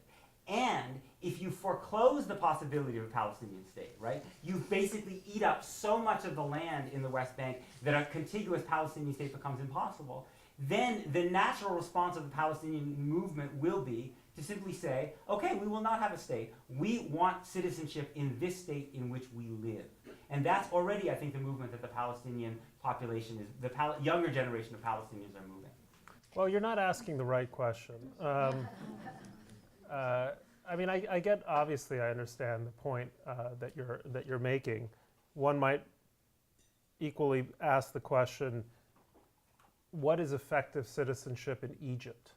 And if you foreclose the possibility of a Palestinian state, right, you basically eat up so much of the land in the West Bank that a contiguous Palestinian state becomes impossible, then the natural response of the Palestinian movement will be to simply say, okay, we will not have a state. We want citizenship in this state in which we live. And that's already, I think, the movement that the Palestinian population is, the younger generation of Palestinians are moving. Well, you're not asking the right question. I mean, I get, obviously, I understand the point that you're making. One might equally ask the question, what is effective citizenship in Egypt?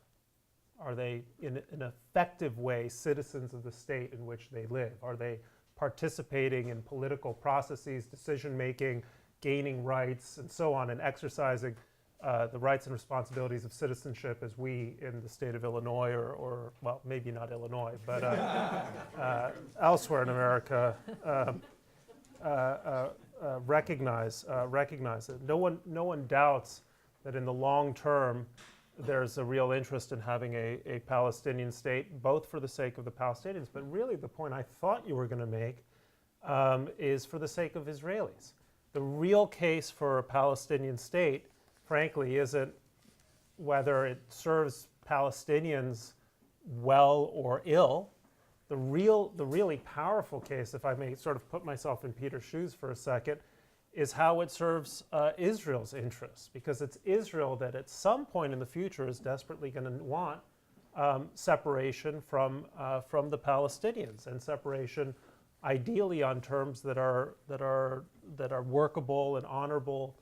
Are they, in an effective way, citizens of the state in which they live? Are they participating in political processes, decision-making, gaining rights, and so on, and exercising the rights and responsibilities of citizenship as we in the state of Illinois, or well, maybe not Illinois, but elsewhere in America recognize it. No one doubts that in the long term there's a real interest in having a Palestinian state, both for the sake of the Palestinians, but really the point I thought you were going to make is for the sake of Israelis. The real case for a Palestinian state, frankly, isn't whether it serves Palestinians well or ill. The really powerful case, if I may sort of put myself in Peter's shoes for a second, is how it serves Israel's interests, because it's Israel that at some point in the future is desperately going to want separation from the Palestinians, and separation ideally on terms that are workable and honorable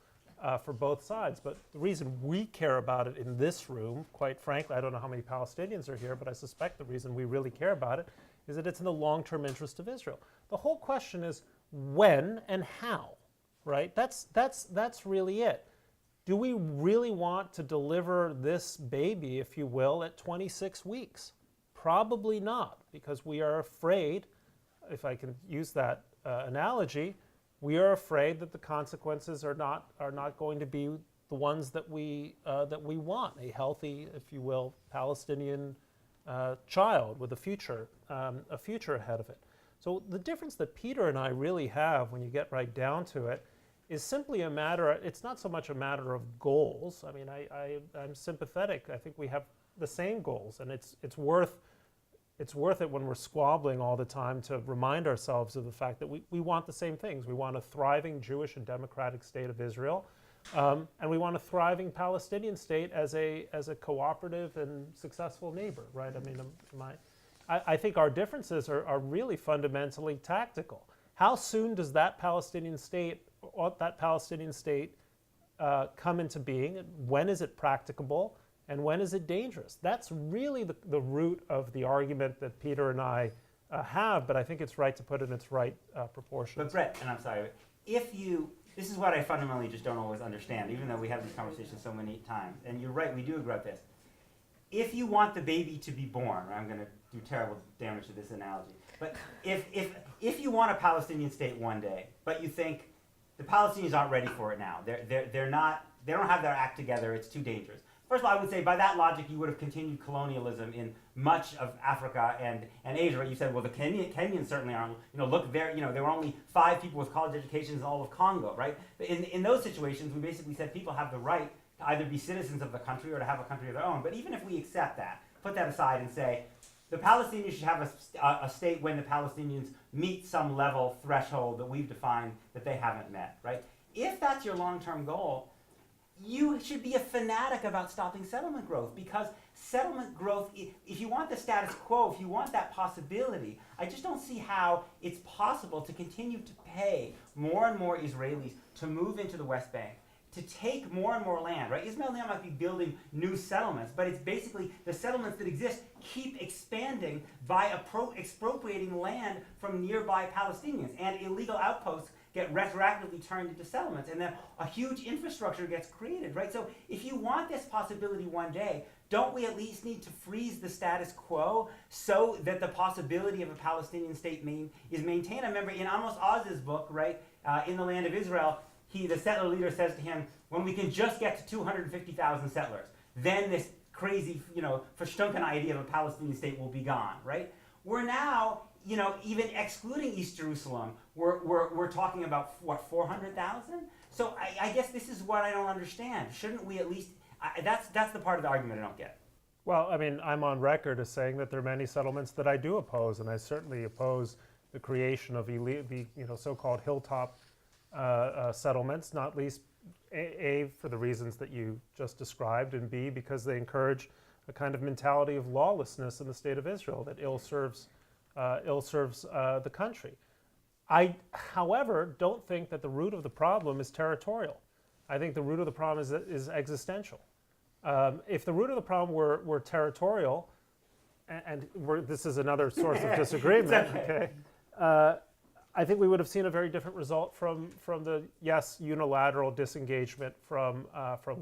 for both sides. But the reason we care about it in this room, quite frankly, I don't know how many Palestinians are here, but I suspect the reason we really care about it is that it's in the long-term interest of Israel. The whole question is when and how. Right? That's really it. Do we really want to deliver this baby, if you will, at 26 weeks? Probably not, because we are afraid, if I can use that analogy, we are afraid that the consequences are not going to be the ones that we want. A healthy, if you will, Palestinian child with a future ahead of it. So the difference that Peter and I really have, when you get right down to it, is simply a matter, it's not so much a matter of goals. I mean, I'm sympathetic. I think we have the same goals, and it's worth it when we're squabbling all the time to remind ourselves of the fact that we want the same things. We want a thriving Jewish and democratic state of Israel, and we want a thriving Palestinian state as a cooperative and successful neighbor, right? I mean, I think our differences are really fundamentally tactical. How soon does that Palestinian state come into being? When is it practicable? And when is it dangerous? That's really the root of the argument that Peter and I have, but I think it's right to put it in its right proportions. But Bret, and I'm sorry, this is what I fundamentally just don't always understand, even though we have these conversations so many times. And you're right, we do agree with this. If you want the baby to be born, I'm going to do terrible damage to this analogy, but if you want a Palestinian state one day, but you think the Palestinians aren't ready for it now, they don't have their act together, it's too dangerous. First of all, I would say by that logic, you would have continued colonialism in much of Africa and Asia. Right? You said, well, the Kenyans certainly aren't. Look, there were only 5 people with college educations in all of Congo, right? But in those situations, we basically said people have the right to either be citizens of the country or to have a country of their own. But even if we accept that, put that aside and say, the Palestinians should have a state when the Palestinians meet some level threshold that we've defined that they haven't met, right? If that's your long-term goal, you should be a fanatic about stopping settlement growth, because settlement growth, if you want the status quo, if you want that possibility, I just don't see how it's possible to continue to pay more and more Israelis to move into the West Bank, to take more and more land, right? Ismail Haniyeh might be building new settlements, but it's basically the settlements that exist keep expanding by expropriating land from nearby Palestinians, and illegal outposts get retroactively turned into settlements, and then a huge infrastructure gets created, right? So if you want this possibility one day, don't we at least need to freeze the status quo so that the possibility of a Palestinian state is maintained? I remember in Amos Oz's book, right, In the Land of Israel, the settler leader says to him, when we can just get to 250,000 settlers, then this crazy, verstunken idea of a Palestinian state will be gone, right? We're now, even excluding East Jerusalem, we're talking about, 400,000? So I guess this is what I don't understand. Shouldn't we at least, that's the part of the argument I don't get. Well, I mean, I'm on record as saying that there are many settlements that I do oppose, and I certainly oppose the creation of the so-called hilltop settlements, not least A, for the reasons that you just described, and B, because they encourage a kind of mentality of lawlessness in the state of Israel that ill serves the country. I, however, don't think that the root of the problem is territorial. I think the root of the problem is existential. If the root of the problem were territorial, and this is another source of disagreement, okay, I think we would have seen a very different result from the, unilateral disengagement from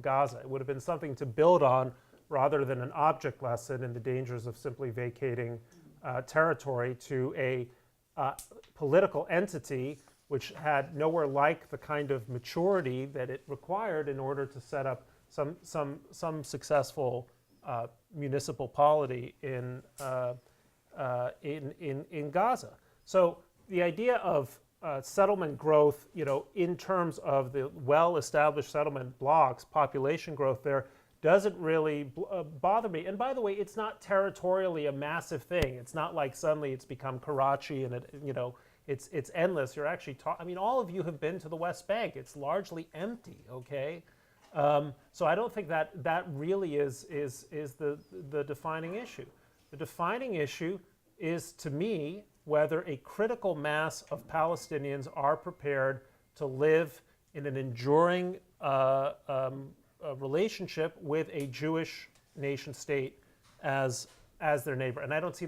Gaza. It would have been something to build on rather than an object lesson in the dangers of simply vacating territory to a political entity which had nowhere like the kind of maturity that it required in order to set up some successful municipal polity in Gaza. So the idea of settlement growth, in terms of the well-established settlement blocks, population growth there, doesn't really bother me. And by the way, it's not territorially a massive thing. It's not like suddenly it's become Karachi and it's endless. You're actually all of you have been to the West Bank. It's largely empty, okay? So I don't think that really is the defining issue. The defining issue is, to me, whether a critical mass of Palestinians are prepared to live in an enduring relationship with a Jewish nation state as their neighbor, and I don't see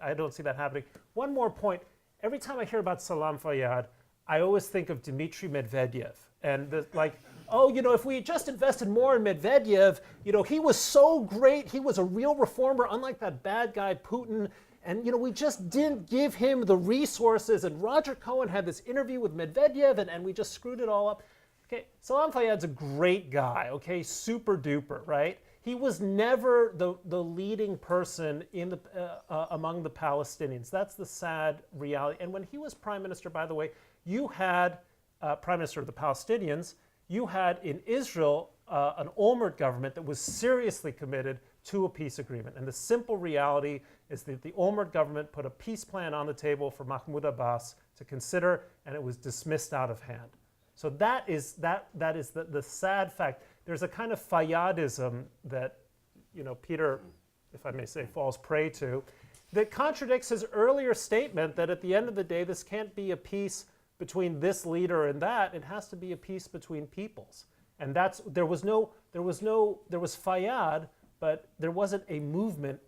I don't see that happening. One more point: every time I hear about Salam Fayyad, I always think of Dmitry Medvedev, and if we had just invested more in Medvedev, he was so great, he was a real reformer, unlike that bad guy Putin. And we just didn't give him the resources. And Roger Cohen had this interview with Medvedev, and we just screwed it all up. Okay, Salam Fayyad's a great guy. Okay, super duper, right? He was never the leading person in among the Palestinians. That's the sad reality. And when he was prime minister, by the way, you had prime minister of the Palestinians. You had in Israel an Olmert government that was seriously committed to a peace agreement. And the simple reality is that the Olmert government put a peace plan on the table for Mahmoud Abbas to consider, and it was dismissed out of hand. So that is the sad fact. There's a kind of Fayyadism that Peter, if I may say, falls prey to. that contradicts his earlier statement that at the end of the day, this can't be a peace between this leader and that. It has to be a peace between peoples. And there was Fayyad, but there wasn't a movement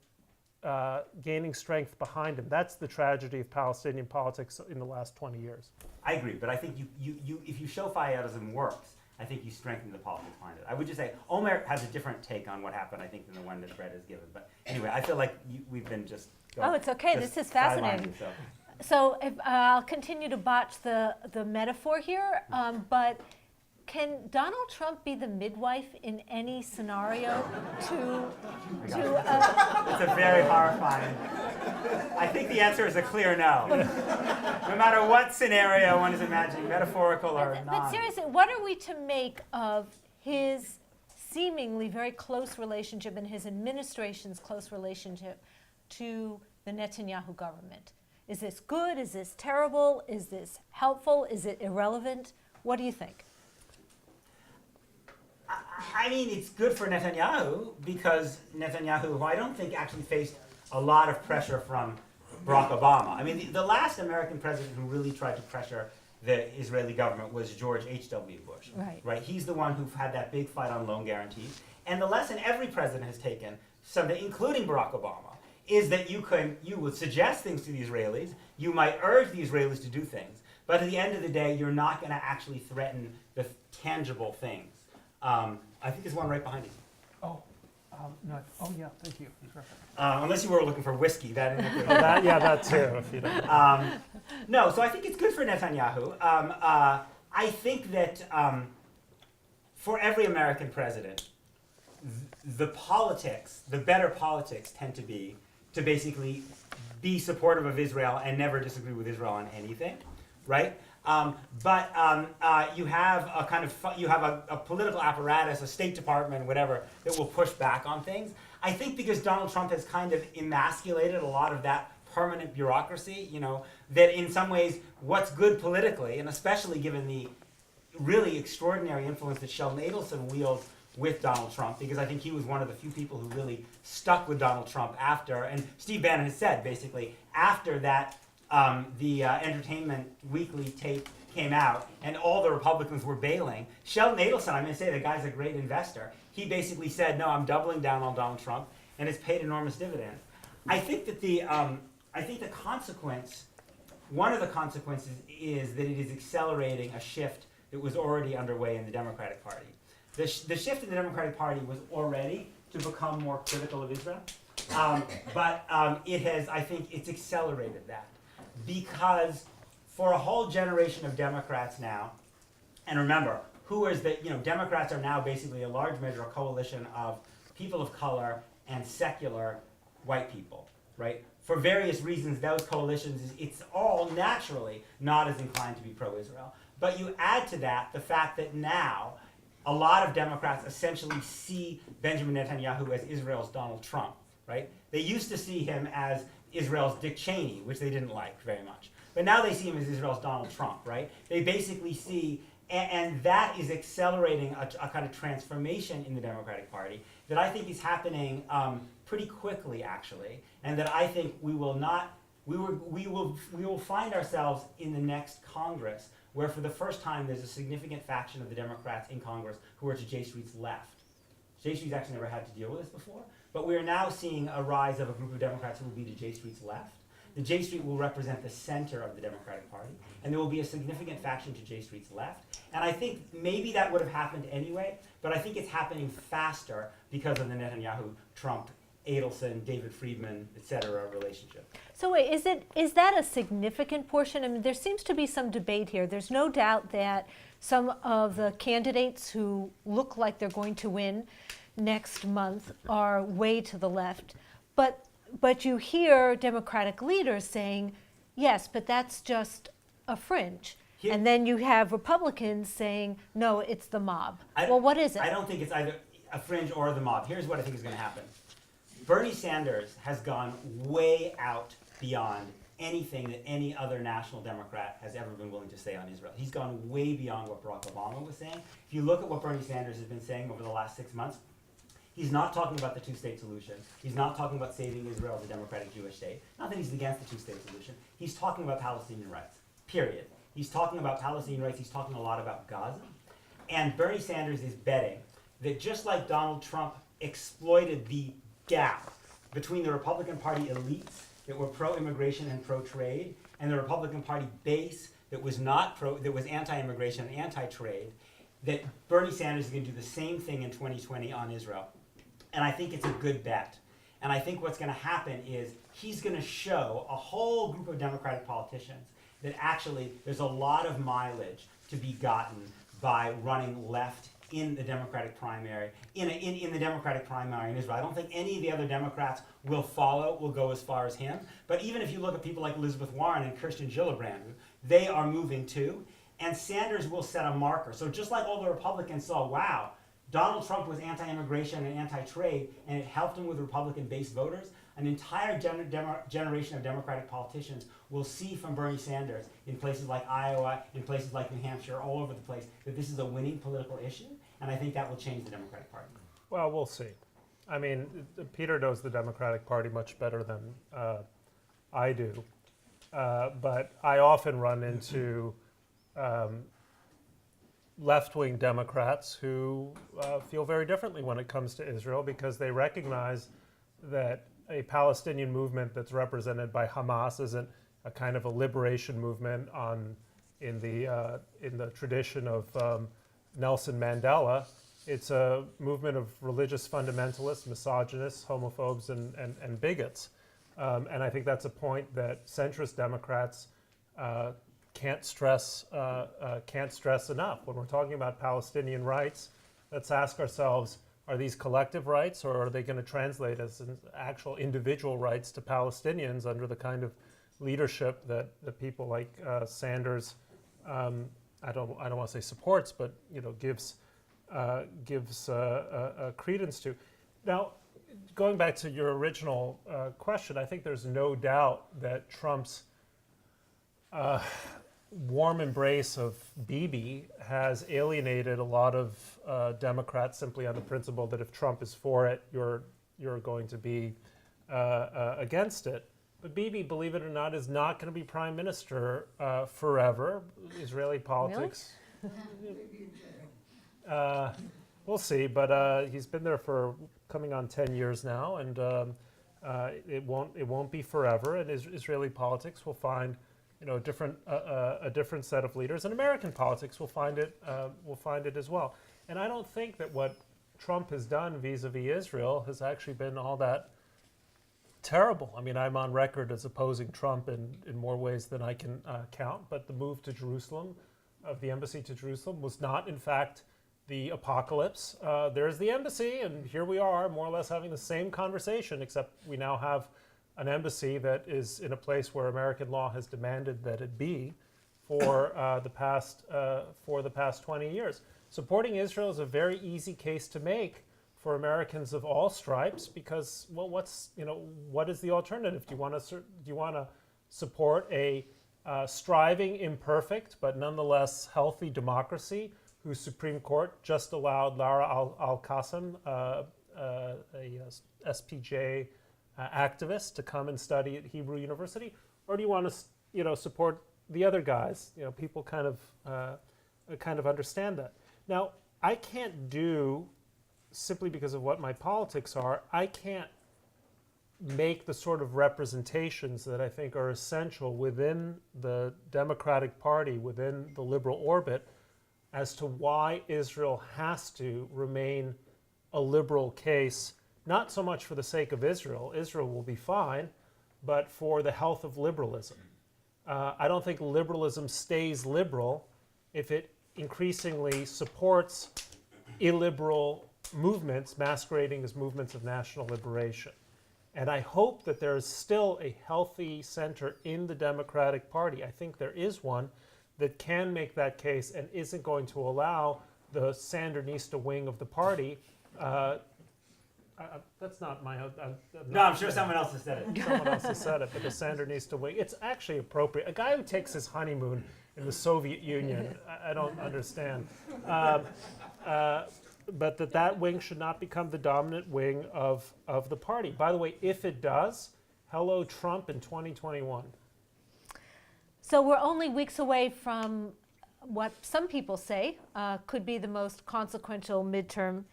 gaining strength behind him. That's the tragedy of Palestinian politics in the last 20 years. I agree, but I think if you show Fayyadism works, I think you strengthen the politics behind it. I would just say Omer has a different take on what happened, I think, than the one that Bret has given. But anyway, I feel like we've been just going. Oh, it's okay. Just This is fascinating. sidelining, so. So I'll continue to botch the metaphor here, but can Donald Trump be the midwife in any scenario to It's a very horrifying. I think the answer is a clear no. No matter what scenario one is imagining, metaphorical or not. But seriously, what are we to make of his seemingly very close relationship and his administration's close relationship to the Netanyahu government? Is this good? Is this terrible? Is this helpful? Is it irrelevant? What do you think? I mean, it's good for Netanyahu because Netanyahu, who I don't think actually faced a lot of pressure from Barack Obama. I mean, the last American president who really tried to pressure the Israeli government was George H.W. Bush. Right? He's the one who had that big fight on loan guarantees. And the lesson every president has taken, including Barack Obama, is that you would suggest things to the Israelis, you might urge the Israelis to do things, but at the end of the day, you're not going to actually threaten the tangible things. I think there's one right behind you. Oh, no. Oh, yeah, thank you. Sure. Unless you were looking for whiskey, that indicates. That too, if you don't. No, so I think it's good for Netanyahu. I think that for every American president, the better politics tend to be to basically be supportive of Israel and never disagree with Israel on anything, right? But you have a political apparatus, a State Department, whatever, that will push back on things. I think because Donald Trump has kind of emasculated a lot of that permanent bureaucracy, that in some ways what's good politically, and especially given the really extraordinary influence that Sheldon Adelson wields with Donald Trump, because I think he was one of the few people who really stuck with Donald Trump after, and Steve Bannon has said basically, after that the Entertainment Weekly tape came out and all the Republicans were bailing. Sheldon Adelson, I'm going to say the guy's a great investor. He basically said, no, I'm doubling down on Donald Trump, and it's paid enormous dividends. I think that one of the consequences is that it is accelerating a shift that was already underway in the Democratic Party. The shift in the Democratic Party was already to become more critical of Israel, but I think it's accelerated that. Because for a whole generation of Democrats now, and remember, Democrats are now basically a large measure a coalition of people of color and secular white people, right? For various reasons, those coalitions, it's all naturally not as inclined to be pro-Israel. But you add to that the fact that now a lot of Democrats essentially see Benjamin Netanyahu as Israel's Donald Trump, right? They used to see him as Israel's Dick Cheney, which they didn't like very much. But now they see him as Israel's Donald Trump, right? They basically see, and that is accelerating a kind of transformation in the Democratic Party that I think is happening pretty quickly, actually, and that I think we will find ourselves in the next Congress where for the first time there's a significant faction of the Democrats in Congress who are to J Street's left. J Street's actually never had to deal with this before, but we are now seeing a rise of a group of Democrats who will be to J Street's left. The J Street will represent the center of the Democratic Party, and there will be a significant faction to J Street's left. And I think maybe that would have happened anyway, but I think it's happening faster because of the Netanyahu, Trump, Adelson, David Friedman, etc. relationship. So wait, is that a significant portion? I mean, there seems to be some debate here. There's no doubt that some of the candidates who look like they're going to win next month are way to the left. But you hear Democratic leaders saying, yes, but that's just a fringe. And then you have Republicans saying, no, it's the mob. Well, what is it? I don't think it's either a fringe or the mob. Here's what I think is going to happen. Bernie Sanders has gone way out beyond anything that any other national Democrat has ever been willing to say on Israel. He's gone way beyond what Barack Obama was saying. If you look at what Bernie Sanders has been saying over the last 6 months, He's not talking about the two-state solution. He's not talking about saving Israel as a democratic Jewish state. Not that he's against the two-state solution. He's talking about Palestinian rights, period. He's talking about Palestinian rights. He's talking a lot about Gaza. And Bernie Sanders is betting that just like Donald Trump exploited the gap between the Republican Party elites that were pro-immigration and pro-trade and the Republican Party base that was that was anti-immigration and anti-trade, that Bernie Sanders is going to do the same thing in 2020 on Israel. And I think it's a good bet. And I think what's going to happen is he's going to show a whole group of Democratic politicians that actually there's a lot of mileage to be gotten by running left in the Democratic primary, in the Democratic primary in Israel. I don't think any of the other Democrats will go as far as him. But even if you look at people like Elizabeth Warren and Kirsten Gillibrand, they are moving too. And Sanders will set a marker. So just like all the Republicans saw, wow, Donald Trump was anti-immigration and anti-trade, and it helped him with Republican-based voters, an entire generation of Democratic politicians will see from Bernie Sanders in places like Iowa, in places like New Hampshire, all over the place, that this is a winning political issue, and I think that will change the Democratic Party. Well, we'll see. I mean, Peter knows the Democratic Party much better than I do, but I often run into left-wing Democrats who feel very differently when it comes to Israel because they recognize that a Palestinian movement that's represented by Hamas isn't a kind of a liberation movement in the tradition of Nelson Mandela. It's a movement of religious fundamentalists, misogynists, homophobes, and bigots. And I think that's a point that centrist Democrats can't stress enough. When we're talking about Palestinian rights, let's ask ourselves, are these collective rights, or are they going to translate as actual individual rights to Palestinians under the kind of leadership that people like Sanders, I don't want to say supports, but gives credence to. Now, going back to your original question, I think there's no doubt that Trump's warm embrace of Bibi has alienated a lot of Democrats simply on the principle that if Trump is for it, you're going to be against it. But Bibi, believe it or not, is not going to be prime minister forever. Israeli politics. Really? We'll see, but he's been there for coming on 10 years now, and it won't be forever. And Israeli politics will find a different set of leaders, and American politics will find it as well. And I don't think that what Trump has done vis-a-vis Israel has actually been all that terrible. I mean, I'm on record as opposing Trump in more ways than I can count, but the move to Jerusalem, of the embassy to Jerusalem, was not, in fact, the apocalypse. There's the embassy, and here we are, more or less having the same conversation, except we now have an embassy that is in a place where American law has demanded that it be for the past 20 years. Supporting Israel is a very easy case to make for Americans of all stripes because, well, what is the alternative? Do you want to support a striving, imperfect, but nonetheless healthy democracy whose Supreme Court just allowed Lara Al-Qassem, a SPJ activist, to come and study at Hebrew University, or do you want to, support the other guys? People kind of understand that. Now, I can't do, simply because of what my politics are, I can't make the sort of representations that I think are essential within the Democratic Party, within the liberal orbit, as to why Israel has to remain a liberal case, not so much for the sake of Israel. Israel will be fine, but for the health of liberalism. I don't think liberalism stays liberal if it increasingly supports illiberal movements masquerading as movements of national liberation. And I hope that there is still a healthy center in the Democratic Party. I think there is one that can make that case and isn't going to allow the Sandinista wing of the party. That's not my. I'm sure someone else has said it. Someone else has said it, but the Sandinista wing. It's actually appropriate. A guy who takes his honeymoon in the Soviet Union, I don't understand. that wing should not become the dominant wing of the party. By the way, if it does, hello Trump in 2021. So we're only weeks away from what some people say could be the most consequential midterm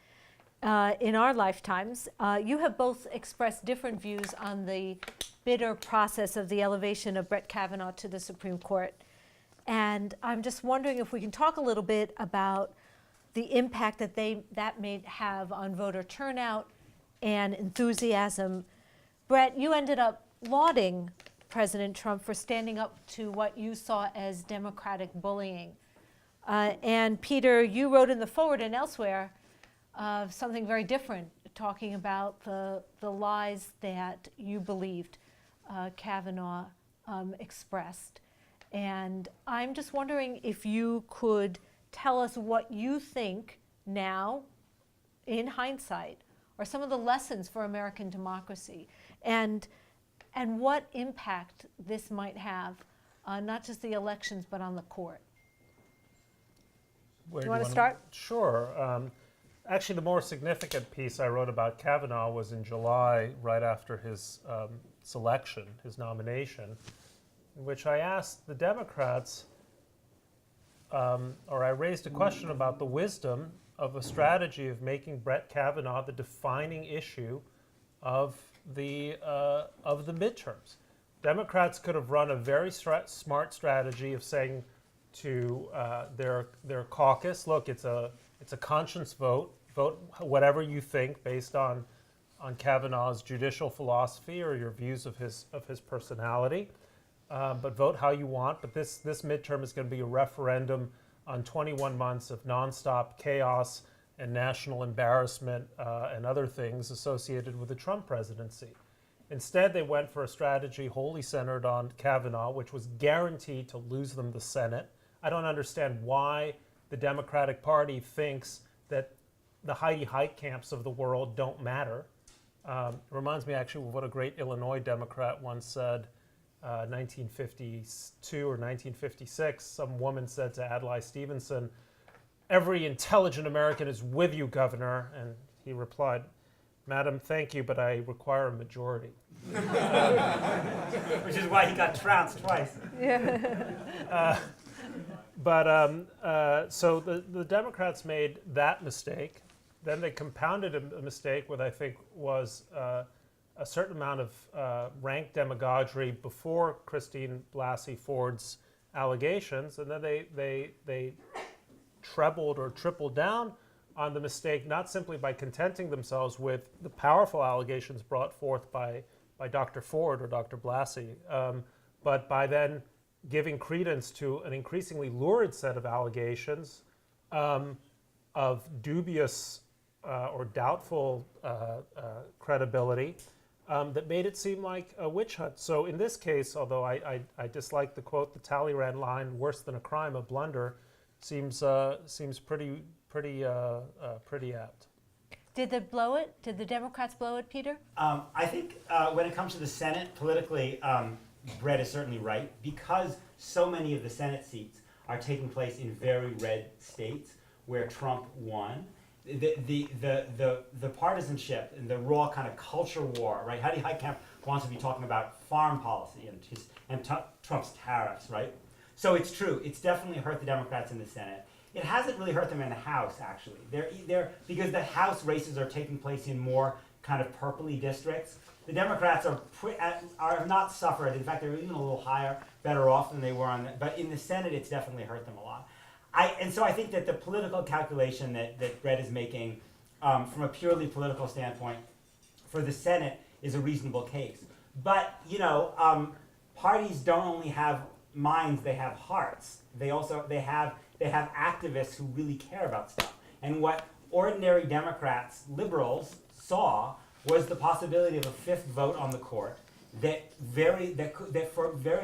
in our lifetimes. You have both expressed different views on the bitter process of the elevation of Bret Kavanaugh to the Supreme Court. And I'm just wondering if we can talk a little bit about the impact that may have on voter turnout and enthusiasm. Bret, you ended up lauding President Trump for standing up to what you saw as Democratic bullying. And Peter, you wrote in the foreword and elsewhere something very different, talking about the lies that you believed Kavanaugh expressed. And I'm just wondering if you could tell us what you think now, in hindsight, are some of the lessons for American democracy, and what impact this might have on not just the elections, but on the court. Where Do you want to start? Sure. Actually, the more significant piece I wrote about Kavanaugh was in July, right after his selection, his nomination, in which I asked the Democrats, or I raised a question about the wisdom of a strategy of making Bret Kavanaugh the defining issue of the midterms. Democrats could have run a very smart strategy of saying to their caucus, look, it's a conscience vote whatever you think based on Kavanaugh's judicial philosophy or your views of his personality, but vote how you want. But this midterm is going to be a referendum on 21 months of nonstop chaos and national embarrassment and other things associated with the Trump presidency. Instead, they went for a strategy wholly centered on Kavanaugh, which was guaranteed to lose them the Senate. I don't understand why the Democratic Party thinks that the Heidi Heitkamps of the world don't matter. It reminds me actually of what a great Illinois Democrat once said, 1952 or 1956. Some woman said to Adlai Stevenson, "Every intelligent American is with you, Governor." And he replied, "Madam, thank you, but I require a majority." Which is why he got trounced twice. So the Democrats made that mistake. Then they compounded a mistake with, I think, was a certain amount of rank demagoguery before Christine Blasey Ford's allegations, and then they trebled or tripled down on the mistake, not simply by contenting themselves with the powerful allegations brought forth by Dr. Ford or Dr. Blasey, but by then giving credence to an increasingly lurid set of allegations of dubious or doubtful credibility that made it seem like a witch hunt. So in this case, although I dislike the quote, the Talleyrand line, "Worse than a crime, a blunder," seems pretty apt. Did they blow it? Did the Democrats blow it, Peter? I think when it comes to the Senate, politically, Bret is certainly right, because so many of the Senate seats are taking place in very red states where Trump won. The partisanship and the raw kind of culture war, right? Heidi Heitkamp wants to be talking about foreign policy and Trump's tariffs, right? So it's true. It's definitely hurt the Democrats in the Senate. It hasn't really hurt them in the House, actually. They're because the House races are taking place in more kind of purpley districts. The Democrats are not suffered. In fact, they're even a little better off than they were on. But in the Senate, it's definitely hurt them a lot. And so I think that the political calculation that Bret is making, from a purely political standpoint, for the Senate is a reasonable case. But parties don't only have minds; they have hearts. They have activists who really care about stuff. And what ordinary Democrats, liberals, saw was the possibility of a fifth vote on the court that very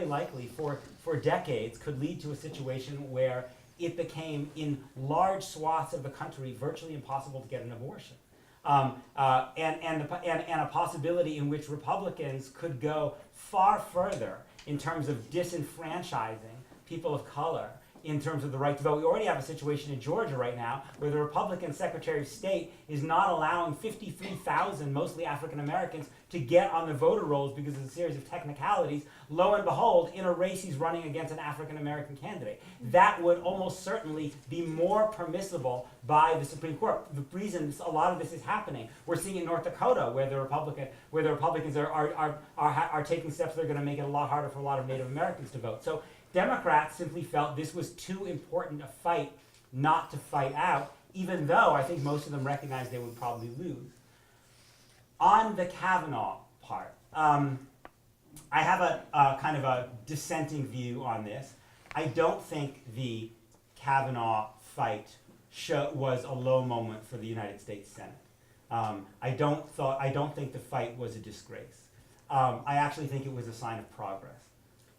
likely for decades could lead to a situation where it became in large swaths of the country virtually impossible to get an abortion, and a possibility in which Republicans could go far further in terms of disenfranchising people of color in terms of the right to vote. We already have a situation in Georgia right now where the Republican Secretary of State is not allowing 53,000, mostly African Americans, to get on the voter rolls because of a series of technicalities. Lo and behold, in a race he's running against an African American candidate. That would almost certainly be more permissible by the Supreme Court. The reason a lot of this is happening, we're seeing in North Dakota where the Republicans are taking steps that are going to make it a lot harder for a lot of Native Americans to vote. So Democrats simply felt this was too important a fight not to fight out, even though I think most of them recognized they would probably lose. On the Kavanaugh part, I have a kind of a dissenting view on this. I don't think the Kavanaugh fight was a low moment for the United States Senate. I don't think the fight was a disgrace. I actually think it was a sign of progress.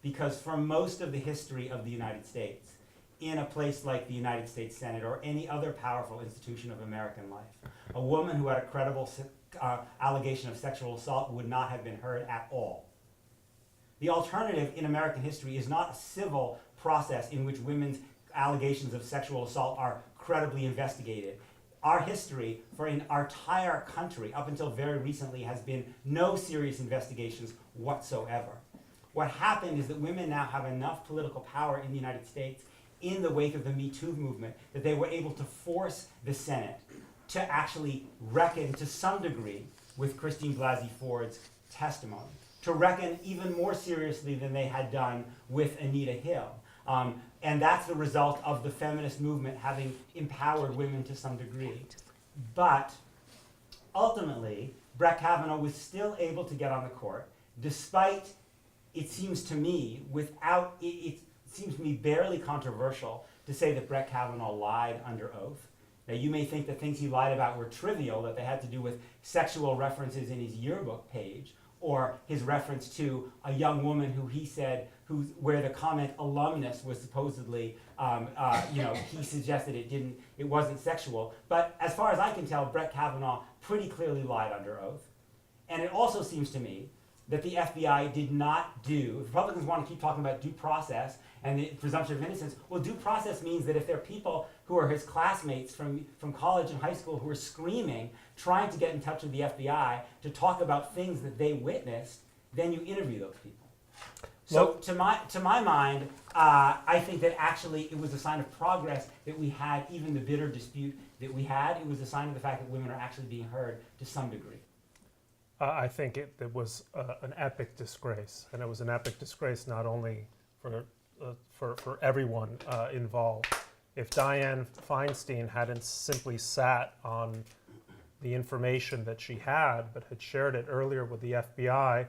Because for most of the history of the United States, in a place like the United States Senate or any other powerful institution of American life, a woman who had a credible allegation of sexual assault would not have been heard at all. The alternative in American history is not a civil process in which women's allegations of sexual assault are credibly investigated. Our history for our entire country, up until very recently, has been no serious investigations whatsoever. What happened is that women now have enough political power in the United States in the wake of the Me Too movement that they were able to force the Senate to actually reckon to some degree with Christine Blasey Ford's testimony, to reckon even more seriously than they had done with Anita Hill. And that's the result of the feminist movement having empowered women to some degree. But ultimately, Brett Kavanaugh was still able to get on the court, despite, it seems to me, it seems to me barely controversial to say that Brett Kavanaugh lied under oath. Now, you may think the things he lied about were trivial, that they had to do with sexual references in his yearbook page, or his reference to a young woman who he said, where the comment alumnus was supposedly, he suggested it wasn't sexual. But as far as I can tell, Brett Kavanaugh pretty clearly lied under oath. And it also seems to me that the FBI did not do, if Republicans want to keep talking about due process and the presumption of innocence, well, due process means that if there are people who are his classmates from college and high school who are screaming, trying to get in touch with the FBI to talk about things that they witnessed, then you interview those people. So to my mind, I think that actually it was a sign of progress that we had, even the bitter dispute that we had. It was a sign of the fact that women are actually being heard to some degree. I think it was an epic disgrace, and it was an epic disgrace not only for everyone involved. If Dianne Feinstein hadn't simply sat on the information that she had, but had shared it earlier with the FBI,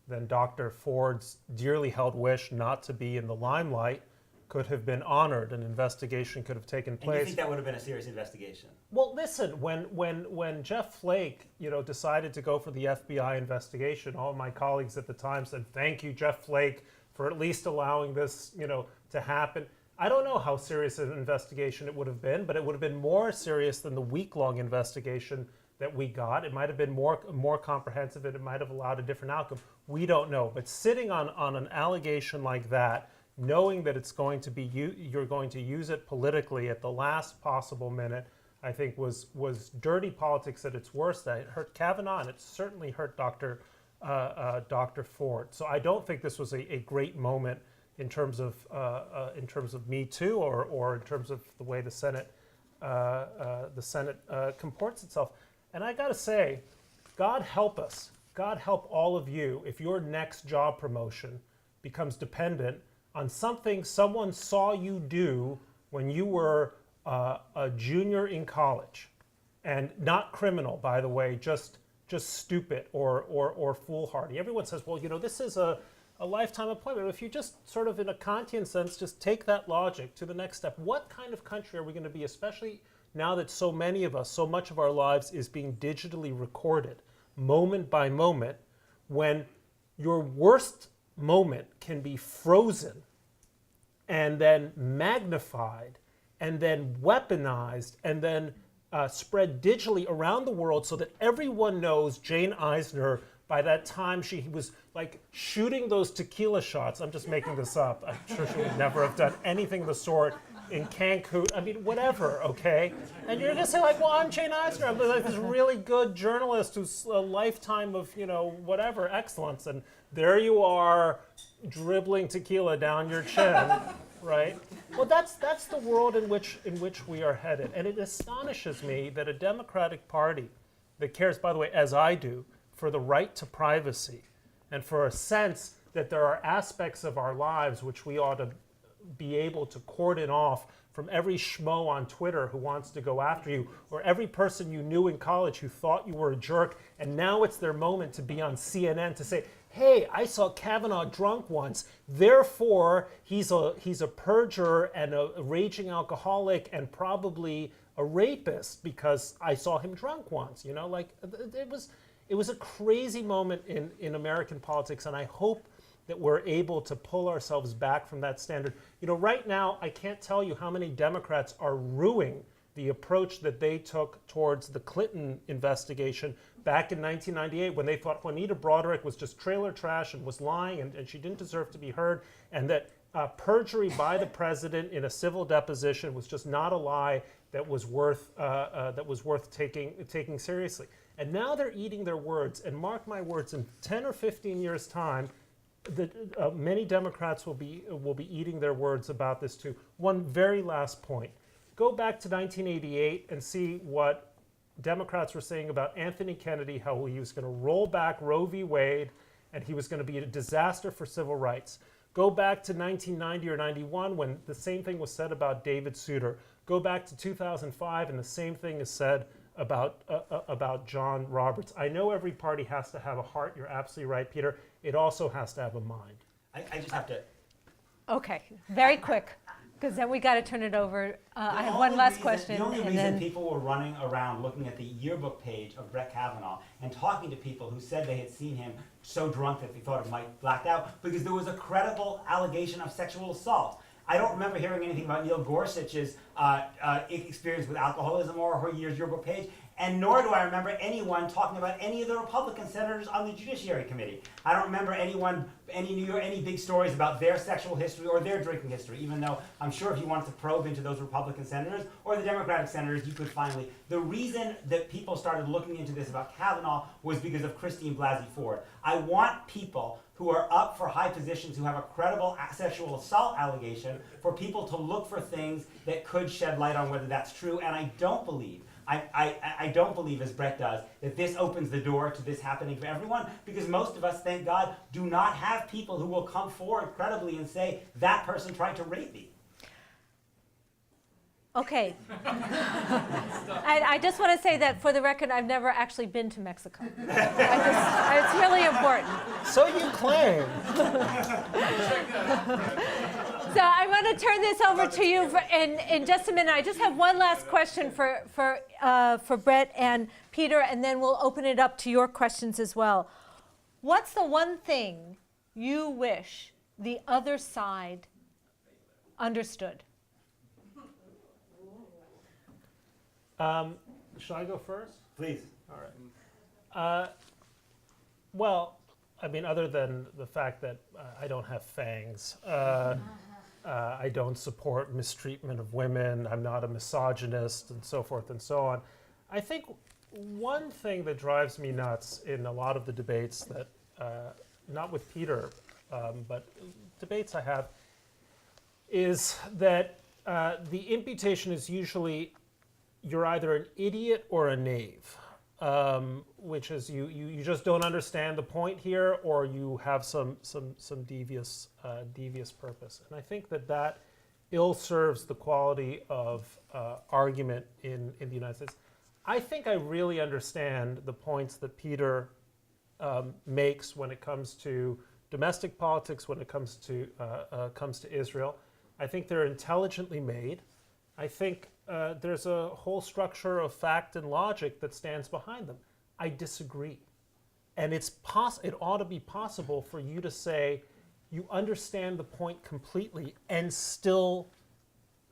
then Dr. Ford's dearly held wish not to be in the limelight could have been honored. An investigation could have taken place. And you think that would have been a serious investigation? Well, listen, when Jeff Flake, decided to go for the FBI investigation, all of my colleagues at the time said, "Thank you, Jeff Flake, for at least allowing this, to happen." I don't know how serious an investigation it would have been, but it would have been more serious than the week-long investigation that we got. It might have been more comprehensive, and it might have allowed a different outcome. We don't know. But sitting on an allegation like that, knowing that it's going to be you're going to use it politically at the last possible minute, I think was dirty politics at its worst. It hurt Kavanaugh, and it certainly hurt Dr. Ford. So I don't think this was a great moment in terms of Me Too or in terms of the way the Senate comports itself. And I got to say, God help us, God help all of you if your next job promotion becomes dependent on something someone saw you do when you were a junior in college, and not criminal, by the way, just stupid or foolhardy. Everyone says, well, this is a lifetime appointment. If you just sort of in a Kantian sense, just take that logic to the next step. What kind of country are we going to be, especially now that so many of us, so much of our lives is being digitally recorded, moment by moment, when your worst moment can be frozen and then magnified and then weaponized and then spread digitally around the world so that everyone knows Jane Eisner, by that time she was like shooting those tequila shots. I'm just making this up. I'm sure she would never have done anything of the sort in Cancun. I mean, whatever, okay? And you're going to say, like, well, I'm Jane Eisner. I'm like this really good journalist who's a lifetime of, whatever, excellence. And there you are, dribbling tequila down your chin, right? Well, that's the world in which we are headed. And it astonishes me that a Democratic Party that cares, by the way, as I do, for the right to privacy and for a sense that there are aspects of our lives which we ought to be able to cordon off from every schmo on Twitter who wants to go after you, or every person you knew in college who thought you were a jerk, and now it's their moment to be on CNN to say, hey, I saw Kavanaugh drunk once, therefore he's a perjurer and a raging alcoholic and probably a rapist because I saw him drunk once. It was a crazy moment in American politics, and I hope that we're able to pull ourselves back from that standard. Right now, I can't tell you how many Democrats are ruining the approach that they took towards the Clinton investigation back in 1998 when they thought Juanita Broderick was just trailer trash and was lying and she didn't deserve to be heard, and that perjury by the president in a civil deposition was just not a lie that was worth taking seriously. And now they're eating their words, and mark my words, in 10 or 15 years' time, many Democrats will be eating their words about this too. One very last point. Go back to 1988 and see what Democrats were saying about Anthony Kennedy, how he was going to roll back Roe v. Wade, and he was going to be a disaster for civil rights. Go back to 1990 or 91 when the same thing was said about David Souter. Go back to 2005 and the same thing is said about John Roberts. I know every party has to have a heart. You're absolutely right, Peter. It also has to have a mind. I just have to. Okay, very quick, because then we got to turn it over. I have one last question. The only reason people were running around looking at the yearbook page of Brett Kavanaugh and talking to people who said they had seen him so drunk that they thought it might blacked out, because there was a credible allegation of sexual assault. I don't remember hearing anything about Neil Gorsuch's experience with alcoholism or her yearbook page, and nor do I remember anyone talking about any of the Republican senators on the Judiciary Committee. I don't remember any big stories about their sexual history or their drinking history, even though I'm sure if you wanted to probe into those Republican senators or the Democratic senators, you could finally. The reason that people started looking into this about Kavanaugh was because of Christine Blasey Ford. I want people who are up for high positions, who have a credible sexual assault allegation, for people to look for things that could shed light on whether that's true. And I don't believe, I don't believe, as Brett does, that this opens the door to this happening for everyone, because most of us, thank God, do not have people who will come forward credibly and say, that person tried to rape me. Okay. I just want to say that, for the record, I've never actually been to Mexico. It's really important. So you claim. So I want to turn this over to you in just a minute. I just have one last question for Bret and Peter, and then we'll open it up to your questions as well. What's the one thing you wish the other side understood? Should I go first? Please. All right. Well, I mean, other than the fact that I don't have fangs, I don't support mistreatment of women, I'm not a misogynist, and so forth and so on. I think one thing that drives me nuts in a lot of the debates that, not with Peter, but debates I have, is that the imputation is usually you're either an idiot or a knave, which is you just don't understand the point here, or you have some devious purpose. And I think that ill serves the quality of argument in the United States. I think I really understand the points that Peter makes when it comes to domestic politics, when it comes to Israel. I think they're intelligently made. I think there's a whole structure of fact and logic that stands behind them. I disagree. And it ought to be possible for you to say you understand the point completely and still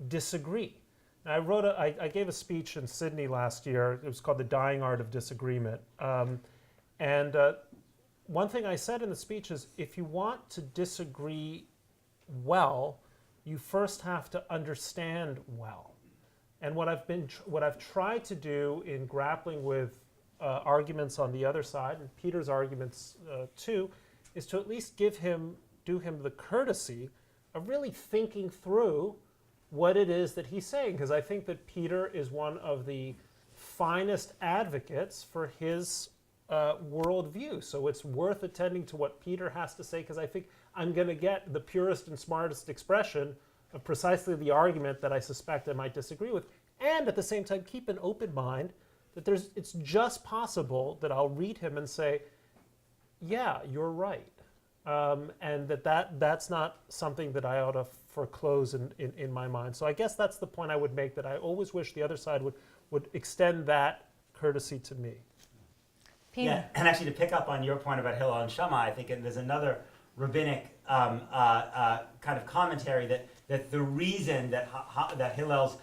disagree. Now, I gave a speech in Sydney last year. It was called The Dying Art of Disagreement. And one thing I said in the speech is, if you want to disagree well, you first have to understand well. And what I've tried to do in grappling with arguments on the other side, and Peter's arguments too, is to at least do him the courtesy of really thinking through what it is that he's saying, because I think that Peter is one of the finest advocates for his worldview. So it's worth attending to what Peter has to say, because I think I'm going to get the purest and smartest expression of precisely the argument that I suspect I might disagree with, and at the same time keep an open mind that it's just possible that I'll read him and say, yeah, you're right. And that's not something that I ought to foreclose in my mind. So I guess that's the point I would make, that I always wish the other side would extend that courtesy to me. Peter. Yeah, and actually to pick up on your point about Hillel and Shammai, I think there's another rabbinic kind of commentary that the reason that Hillel's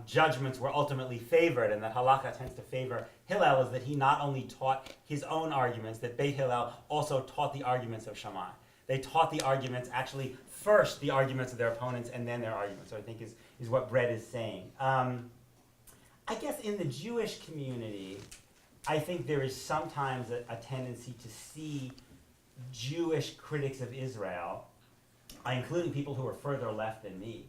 judgments were ultimately favored, and that halakha tends to favor Hillel, is that he not only taught his own arguments, that Beit Hillel also taught the arguments of Shammai. They taught the arguments, actually first the arguments of their opponents and then their arguments, so I think is what Bret is saying. I guess in the Jewish community, I think there is sometimes a tendency to see Jewish critics of Israel, including people who are further left than me,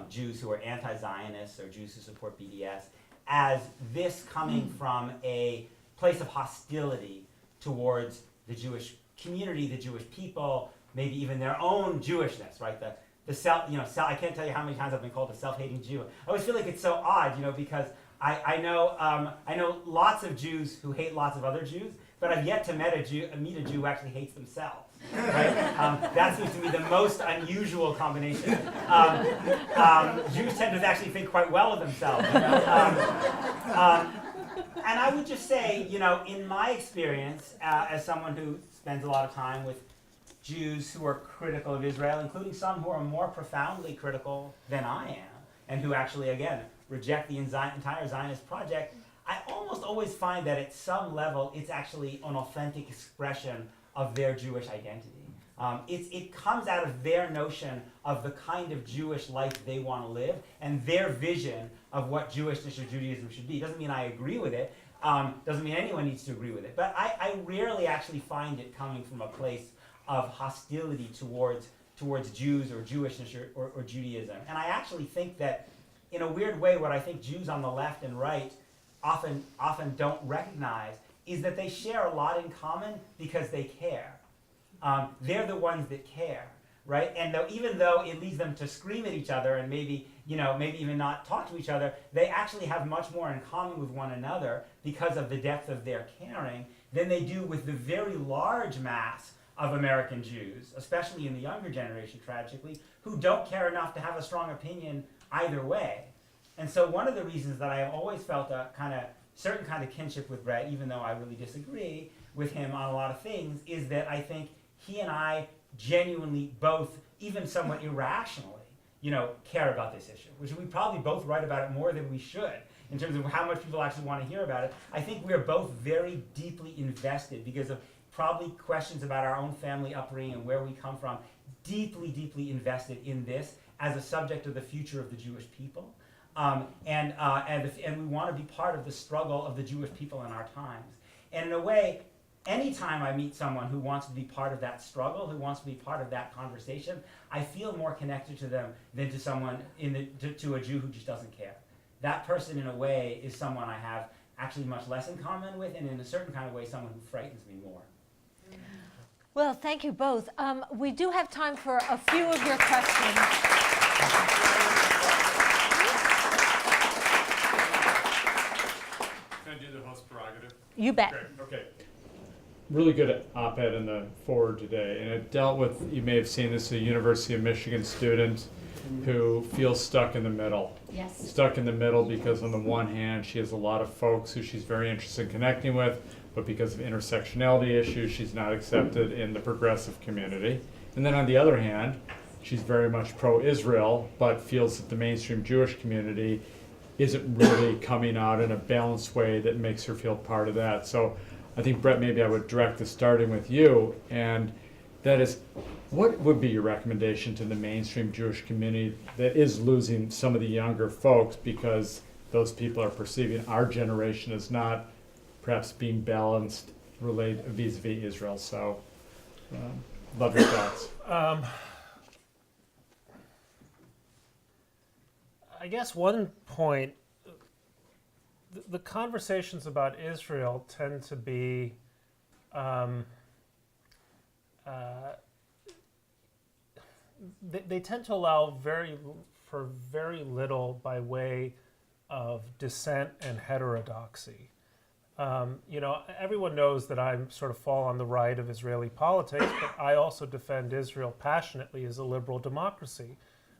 Jews who are anti-Zionists or Jews who support BDS, as this coming from a place of hostility towards the Jewish community, the Jewish people, maybe even their own Jewishness, right? I can't tell you how many times I've been called a self-hating Jew. I always feel like it's so odd, because I know lots of Jews who hate lots of other Jews, but I've yet to meet a Jew who actually hates themselves. Right? That seems to me the most unusual combination. Jews tend to actually think quite well of themselves. And I would just say, in my experience, as someone who spends a lot of time with Jews who are critical of Israel, including some who are more profoundly critical than I am, and who actually, again, reject the entire Zionist project, I almost always find that at some level it's actually an authentic expression of their Jewish identity. It comes out of their notion of the kind of Jewish life they want to live and their vision of what Jewishness or Judaism should be. Doesn't mean I agree with it. Doesn't mean anyone needs to agree with it. But I rarely actually find it coming from a place of hostility towards Jews or Jewishness or Judaism. And I actually think that, in a weird way, what I think Jews on the left and right often don't recognize is that they share a lot in common because they care. They're the ones that care, right? And even though it leads them to scream at each other and maybe even not talk to each other, they actually have much more in common with one another because of the depth of their caring than they do with the very large mass of American Jews, especially in the younger generation, tragically, who don't care enough to have a strong opinion either way. And so one of the reasons that I have always felt a certain kind of kinship with Bret, even though I really disagree with him on a lot of things, is that I think he and I genuinely both, even somewhat irrationally, care about this issue, which we probably both write about it more than we should in terms of how much people actually want to hear about it. I think we are both very deeply invested because of probably questions about our own family upbringing and where we come from, deeply, deeply invested in this as a subject of the future of the Jewish people. And we want to be part of the struggle of the Jewish people in our times. And in a way, anytime I meet someone who wants to be part of that struggle, who wants to be part of that conversation, I feel more connected to them than to someone to a Jew who just doesn't care. That person, in a way, is someone I have actually much less in common with, and in a certain kind of way, someone who frightens me more. Well, thank you both. We do have time for a few of your questions. Can I do the host prerogative? You bet. Great, okay. Really good op-ed in the Forward today, and it dealt with, you may have seen this, a University of Michigan student who feels stuck in the middle. Yes. Stuck in the middle because on the one hand, she has a lot of folks who she's very interested in connecting with, but because of intersectionality issues, she's not accepted in the progressive community. And then on the other hand, she's very much pro-Israel, but feels that the mainstream Jewish community isn't really coming out in a balanced way that makes her feel part of that. So I think, Bret, maybe I would direct this starting with you, and that is, What would be your recommendation to the mainstream Jewish community that is losing some of the younger folks because those people are perceiving our generation as not perhaps being balanced related vis-a-vis Israel? So, love your thoughts. I guess one point, the conversations about Israel tend to be they tend to allow for very little by way of dissent and heterodoxy. Everyone knows that I sort of fall on the right of Israeli politics, but I also defend Israel passionately as a liberal democracy,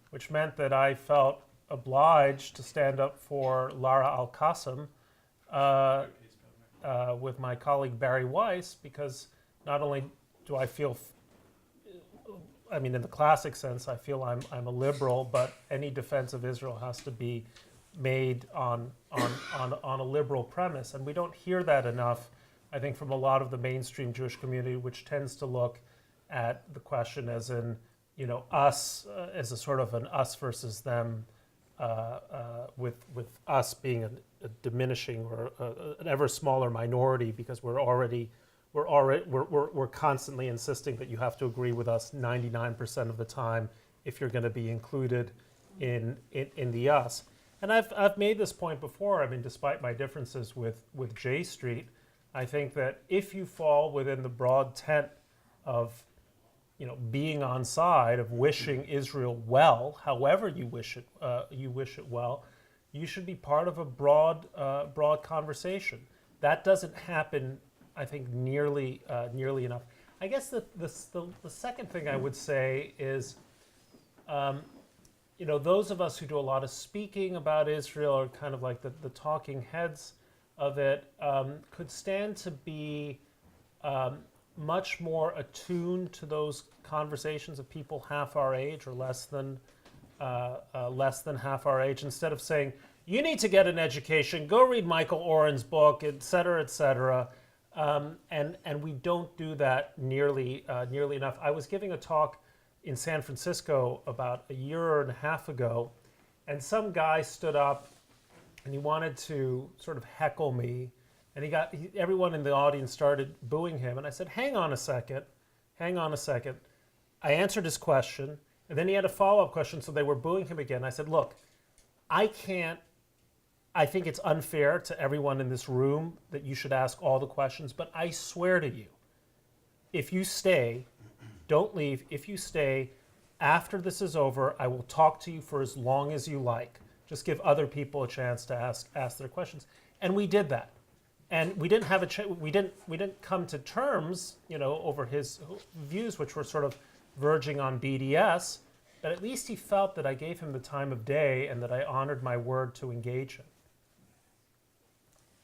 which meant that I felt obliged to stand up for Lara Al-Qassam with my colleague Barry Weiss, because not only do I feel, in the classic sense, I feel I'm a liberal, but any defense of Israel has to be made on a liberal premise. And we don't hear that enough, I think, from a lot of the mainstream Jewish community, which tends to look at the question as in, us, as a sort of an us versus them, with us being a diminishing or an ever smaller minority, because we're constantly insisting that you have to agree with us 99% of the time if you're going to be included in the us. And I've made this point before. Despite my differences with J Street, I think that if you fall within the broad tent of being on side, of wishing Israel well, however you wish it well, you should be part of a broad conversation. That doesn't happen, I think, nearly enough. I guess the second thing I would say is, those of us who do a lot of speaking about Israel are kind of like the talking heads of it, could stand to be much more attuned to those conversations of people half our age or less than half our age, instead of saying, you need to get an education, go read Michael Oren's book, et cetera, et cetera. And we don't do that nearly enough. I was giving a talk in San Francisco about a year and a half ago, and some guy stood up and he wanted to sort of heckle me, and everyone in the audience started booing him, and I said, hang on a second. I answered his question, and then he had a follow-up question, so they were booing him again. I said, look, I think it's unfair to everyone in this room that you should ask all the questions, but I swear to you, if you stay, don't leave, if you stay, after this is over, I will talk to you for as long as you like. Just give other people a chance to ask their questions. And we did that. And we didn't have we didn't come to terms, over his views, which were sort of verging on BDS, but at least he felt that I gave him the time of day and that I honored my word to engage him.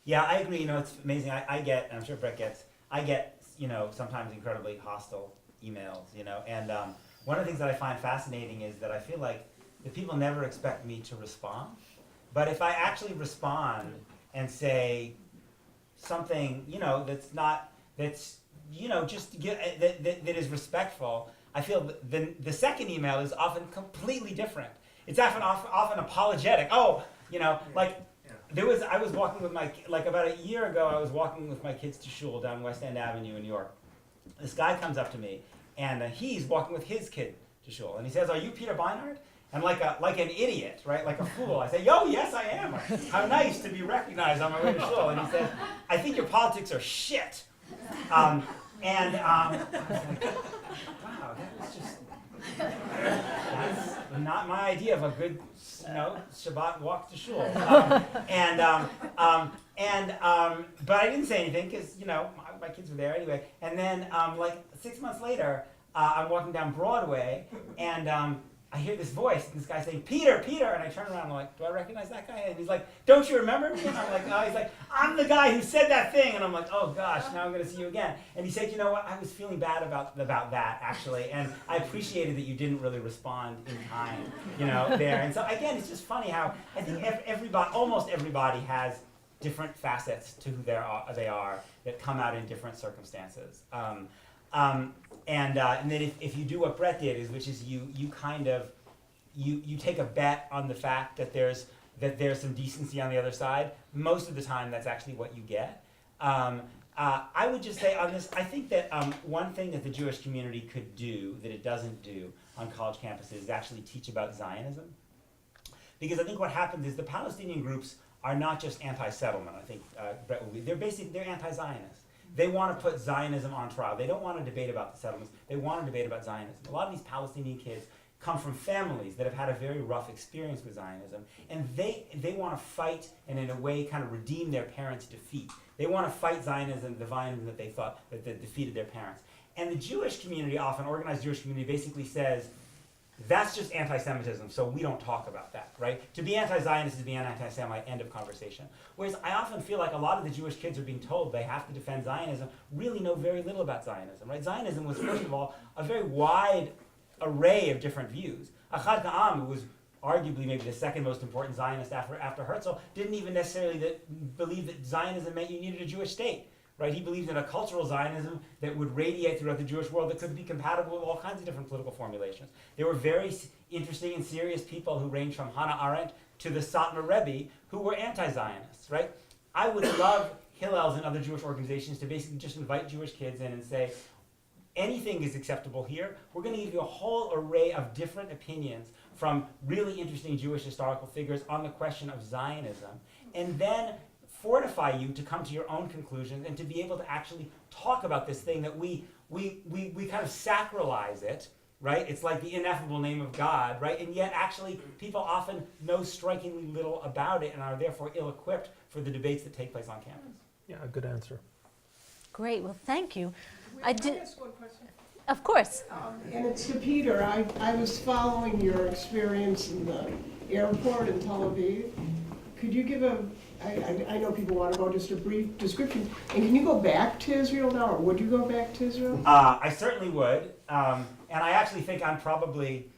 Yeah, I agree. It's amazing. I get, I'm sure Bret gets, sometimes incredibly hostile emails, and one of the things that I find fascinating is that I feel like the people never expect me to respond, but if I actually respond and say something, that is respectful, I feel the second email is often completely different. It's often apologetic. I was walking with about a year ago, I was walking with my kids to shul down West End Avenue in New York. This guy comes up to me, and he's walking with his kid to shul, and he says, are you Peter Beinart? And like an idiot, right? Like a fool, I say, yes, I am. How nice to be recognized on my way to shul. And he says, I think your politics are shit. I was like, wow, that's not my idea of a good, Shabbat walk to shul. But I didn't say anything because, my kids were there anyway. And then 6 months later, I'm walking down Broadway, and I hear this voice, and this guy saying, Peter, Peter, and I turn around, and I'm like, do I recognize that guy? And he's like, don't you remember me? And I'm like, no. He's like, I'm the guy who said that thing. And I'm like, oh gosh, now I'm going to see you again. And he said, you know what, I was feeling bad about that, actually, and I appreciated that you didn't really respond in kind, there. And so again, it's just funny how I think almost everybody has different facets to who they are that come out in different circumstances. And then if you do what Bret did, which is you take a bet on the fact that there's some decency on the other side, most of the time that's actually what you get. I would just say on this, I think that one thing that the Jewish community could do that it doesn't do on college campuses is actually teach about Zionism. Because I think what happens is the Palestinian groups are not just anti-settlement. I think Bret will be, they're anti-Zionist. They want to put Zionism on trial. They don't want to debate about the settlements. They want to debate about Zionism. A lot of these Palestinian kids come from families that have had a very rough experience with Zionism, and they want to fight and in a way kind of redeem their parents' defeat. They want to fight Zionism, the Zionism that they thought that defeated their parents. And the Jewish community, often organized Jewish community, basically says, that's just anti-Semitism, so we don't talk about that, right? To be anti-Zionist is to be anti-Semite, end of conversation. Whereas I often feel like a lot of the Jewish kids are being told they have to defend Zionism, really know very little about Zionism, right? Zionism was, first of all, a very wide array of different views. Achad Ka'am, who was arguably maybe the second most important Zionist after Herzl, didn't even necessarily believe that Zionism meant you needed a Jewish state. Right? He believed in a cultural Zionism that would radiate throughout the Jewish world that could be compatible with all kinds of different political formulations. There were very interesting and serious people who ranged from Hannah Arendt to the Satmar Rebbe who were anti-Zionists, right? I would love Hillel's and other Jewish organizations to basically just invite Jewish kids in and say, anything is acceptable here. We're going to give you a whole array of different opinions from really interesting Jewish historical figures on the question of Zionism, and then fortify you to come to your own conclusions and to be able to actually talk about this thing that we kind of sacralize it, right? It's like the ineffable name of God, right? And yet actually people often know strikingly little about it and are therefore ill-equipped for the debates that take place on campus. Yeah, good answer. Great, well, thank you. I ask one question? Of course. And it's to Peter. I was following your experience in the airport in Tel Aviv. Could you give I know people want to go, just a brief description. And can you go back to Israel now, or would you go back to Israel? I certainly would. And I actually think I'm probably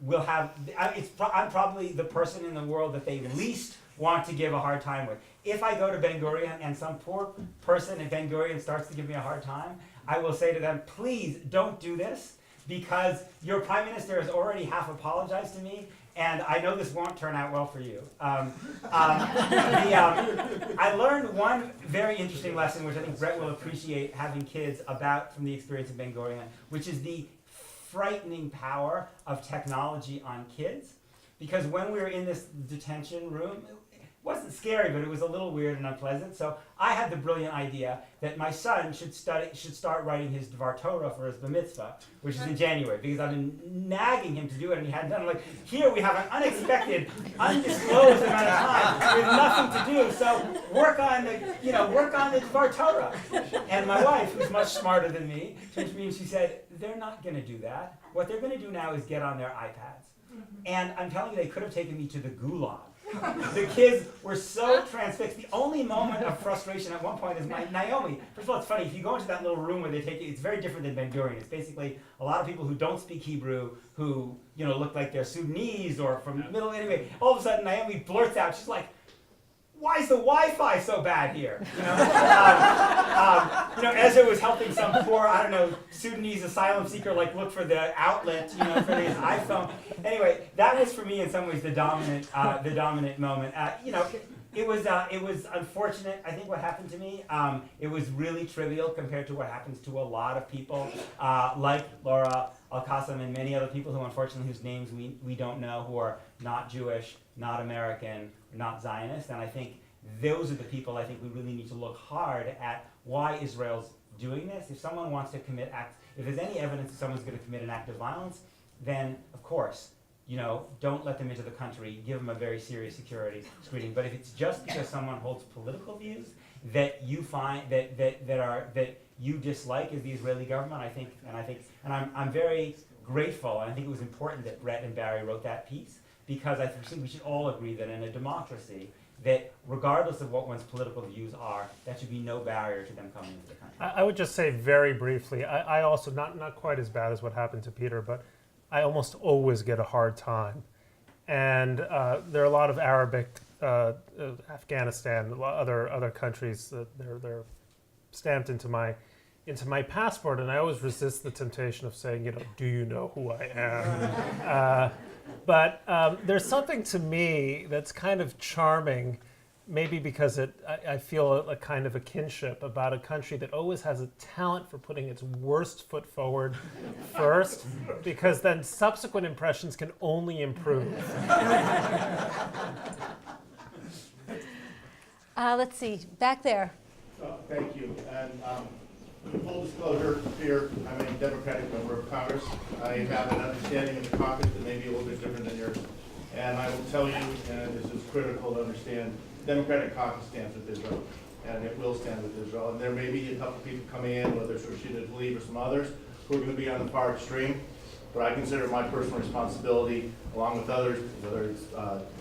I'm probably the person in the world that they least want to give a hard time with. If I go to Ben Gurion and some poor person at Ben Gurion starts to give me a hard time, I will say to them, please don't do this, because your prime minister has already half apologized to me, and I know this won't turn out well for you. I learned one very interesting lesson, which I think Bret will appreciate having kids from the experience of Ben Gurion, which is the frightening power of technology on kids. Because when we were in this detention room, it wasn't scary, but it was a little weird and unpleasant. So I had the brilliant idea that my son should start writing his Dvar Torah for his bar mitzvah, which is in January, because I've been nagging him to do it, and he hadn't done it. Like, here we have an unexpected, undisclosed amount of time with nothing to do. So work on the Dvar Torah. And my wife, who's much smarter than me, turned to me and she said, "They're not going to do that. What they're going to do now is get on their iPads." And I'm telling you, they could have taken me to the gulag. The kids were so transfixed. The only moment of frustration at one point is Naomi. First of all, it's funny, if you go into that little room where they take you, it's very different than Ben Gurion. It's basically a lot of people who don't speak Hebrew, who look like they're Sudanese or from the middle. Anyway, all of a sudden Naomi blurts out, she's like, "Why is the Wi-Fi so bad here?" Ezra was helping some poor, Sudanese asylum seeker look for the outlet, for his iPhone. Anyway, that was for me in some ways the dominant moment. It was unfortunate. I think what happened to me, it was really trivial compared to what happens to a lot of people, like Laura Al-Qassam and many other people who, unfortunately, whose names we don't know, who are not Jewish, not American, not Zionist. And I think those are the people I think we really need to look hard at why Israel's doing this. If someone wants to commit acts, if there's any evidence that someone's going to commit an act of violence, then of course, don't let them into the country. Give them a very serious security screening. But if it's just because someone holds political views that you find that you dislike as the Israeli government, I'm very grateful, and I think it was important that Bret and Barry wrote that piece, because I think we should all agree that in a democracy, that regardless of what one's political views are, that should be no barrier to them coming into the country. I would just say very briefly, I also, not quite as bad as what happened to Peter, but I almost always get a hard time. And there are a lot of Arabic, Afghanistan, other countries that they're stamped into my into my passport, and I always resist the temptation of saying, do you know who I am? But there's something to me that's kind of charming, maybe because I feel a kind of a kinship about a country that always has a talent for putting its worst foot forward first, because then subsequent impressions can only improve. Let's see, back there. Thank you. And full disclosure, here, I'm a Democratic member of Congress. I have an understanding of the caucus that may be a little bit different than yours. And I will tell you, and this is critical to understand, the Democratic caucus stands with Israel, and it will stand with Israel. And there may be a couple people coming in, whether it's Rashida Tlaib or some others, who are going to be on the far extreme. But I consider my personal responsibility, along with others, whether it's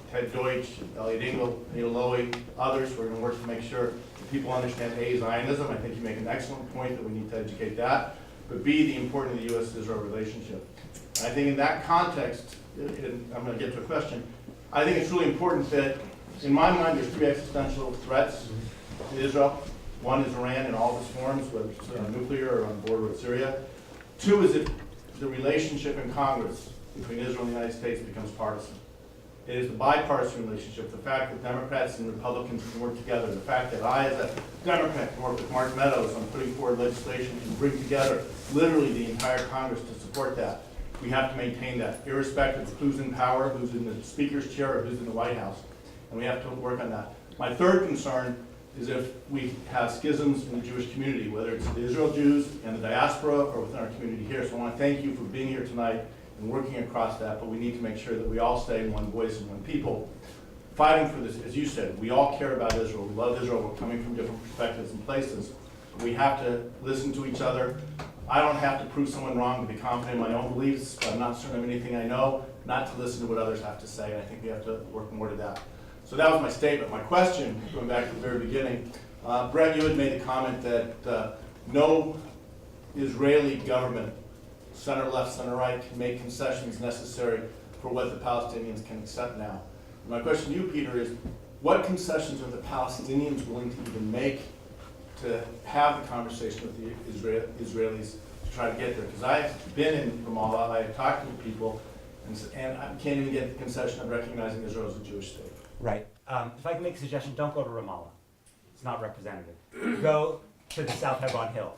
Ted Deutsch, Elliot Engel, Neil Lowy, others, we're going to work to make sure that people understand A, Zionism. I think you make an excellent point that we need to educate that. But B, the importance of the U.S.-Israel relationship. And I think in that context, and I'm going to get to a question, I think it's really important that, in my mind, there's three existential threats to Israel. One is Iran in all of its forms, whether it's nuclear or on the border with Syria. Two is if the relationship in Congress between Israel and the United States becomes partisan. It is the bipartisan relationship, the fact that Democrats and Republicans can work together, the fact that I, as a Democrat, can work with Mark Meadows on putting forward legislation to bring together literally the entire Congress to support that. We have to maintain that, irrespective of who's in power, who's in the Speaker's chair, or who's in the White House. And we have to work on that. My third concern is if we have schisms in the Jewish community, whether it's the Israel Jews and the diaspora or within our community here. So I want to thank you for being here tonight and working across that, but we need to make sure that we all stay in one voice and one people, fighting for this. As you said, we all care about Israel. We love Israel. We're coming from different perspectives and places. We have to listen to each other. I don't have to prove someone wrong to be confident in my own beliefs, but I'm not certain of anything I know, not to listen to what others have to say, and I think we have to work more to that. So that was my statement. My question, going back to the very beginning, Bret, you had made a comment that no Israeli government, center left, center right, can make concessions necessary for what the Palestinians can accept now. And my question to you, Peter, is what concessions are the Palestinians willing to even make to have the conversation with the Israelis to try to get there? Because I've been in Ramallah, I've talked to people, and I can't even get the concession of recognizing Israel as a Jewish state. Right. If I can make a suggestion, don't go to Ramallah. It's not representative. Go to the South Hebron Hills.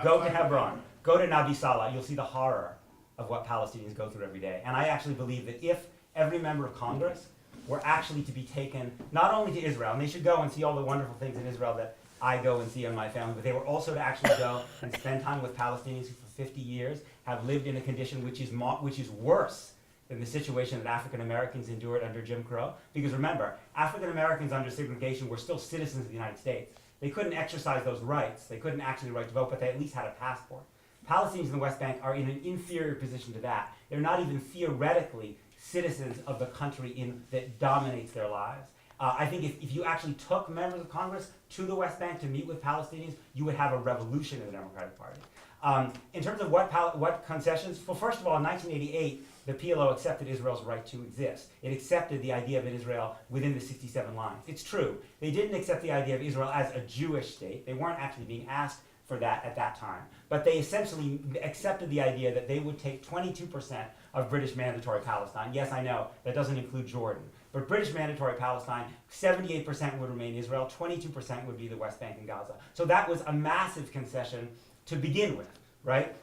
Go to Hebron. Go to Nabi Salah. You'll see the horror of what Palestinians go through every day. And I actually believe that if every member of Congress were actually to be taken not only to Israel, and they should go and see all the wonderful things in Israel that I go and see in my family, but they were also to actually go and spend time with Palestinians who for 50 years have lived in a condition which is worse than the situation that African Americans endured under Jim Crow. Because remember, African Americans under segregation were still citizens of the United States. They couldn't exercise those rights. They couldn't actually right to vote, but they at least had a passport. Palestinians in the West Bank are in an inferior position to that. They're not even theoretically citizens of the country that dominates their lives. I think if you actually took members of Congress to the West Bank to meet with Palestinians, you would have a revolution in the Democratic Party. In terms of what concessions, well, first of all, in 1988, the PLO accepted Israel's right to exist. It accepted the idea of an Israel within the 67 lines. It's true. They didn't accept the idea of Israel as a Jewish state. They weren't actually being asked for that at that time. But they essentially accepted the idea that they would take 22% of British mandatory Palestine. Yes, I know, that doesn't include Jordan. But British mandatory Palestine, 78% would remain Israel, 22% would be the West Bank and Gaza. So that was a massive concession to begin with, right?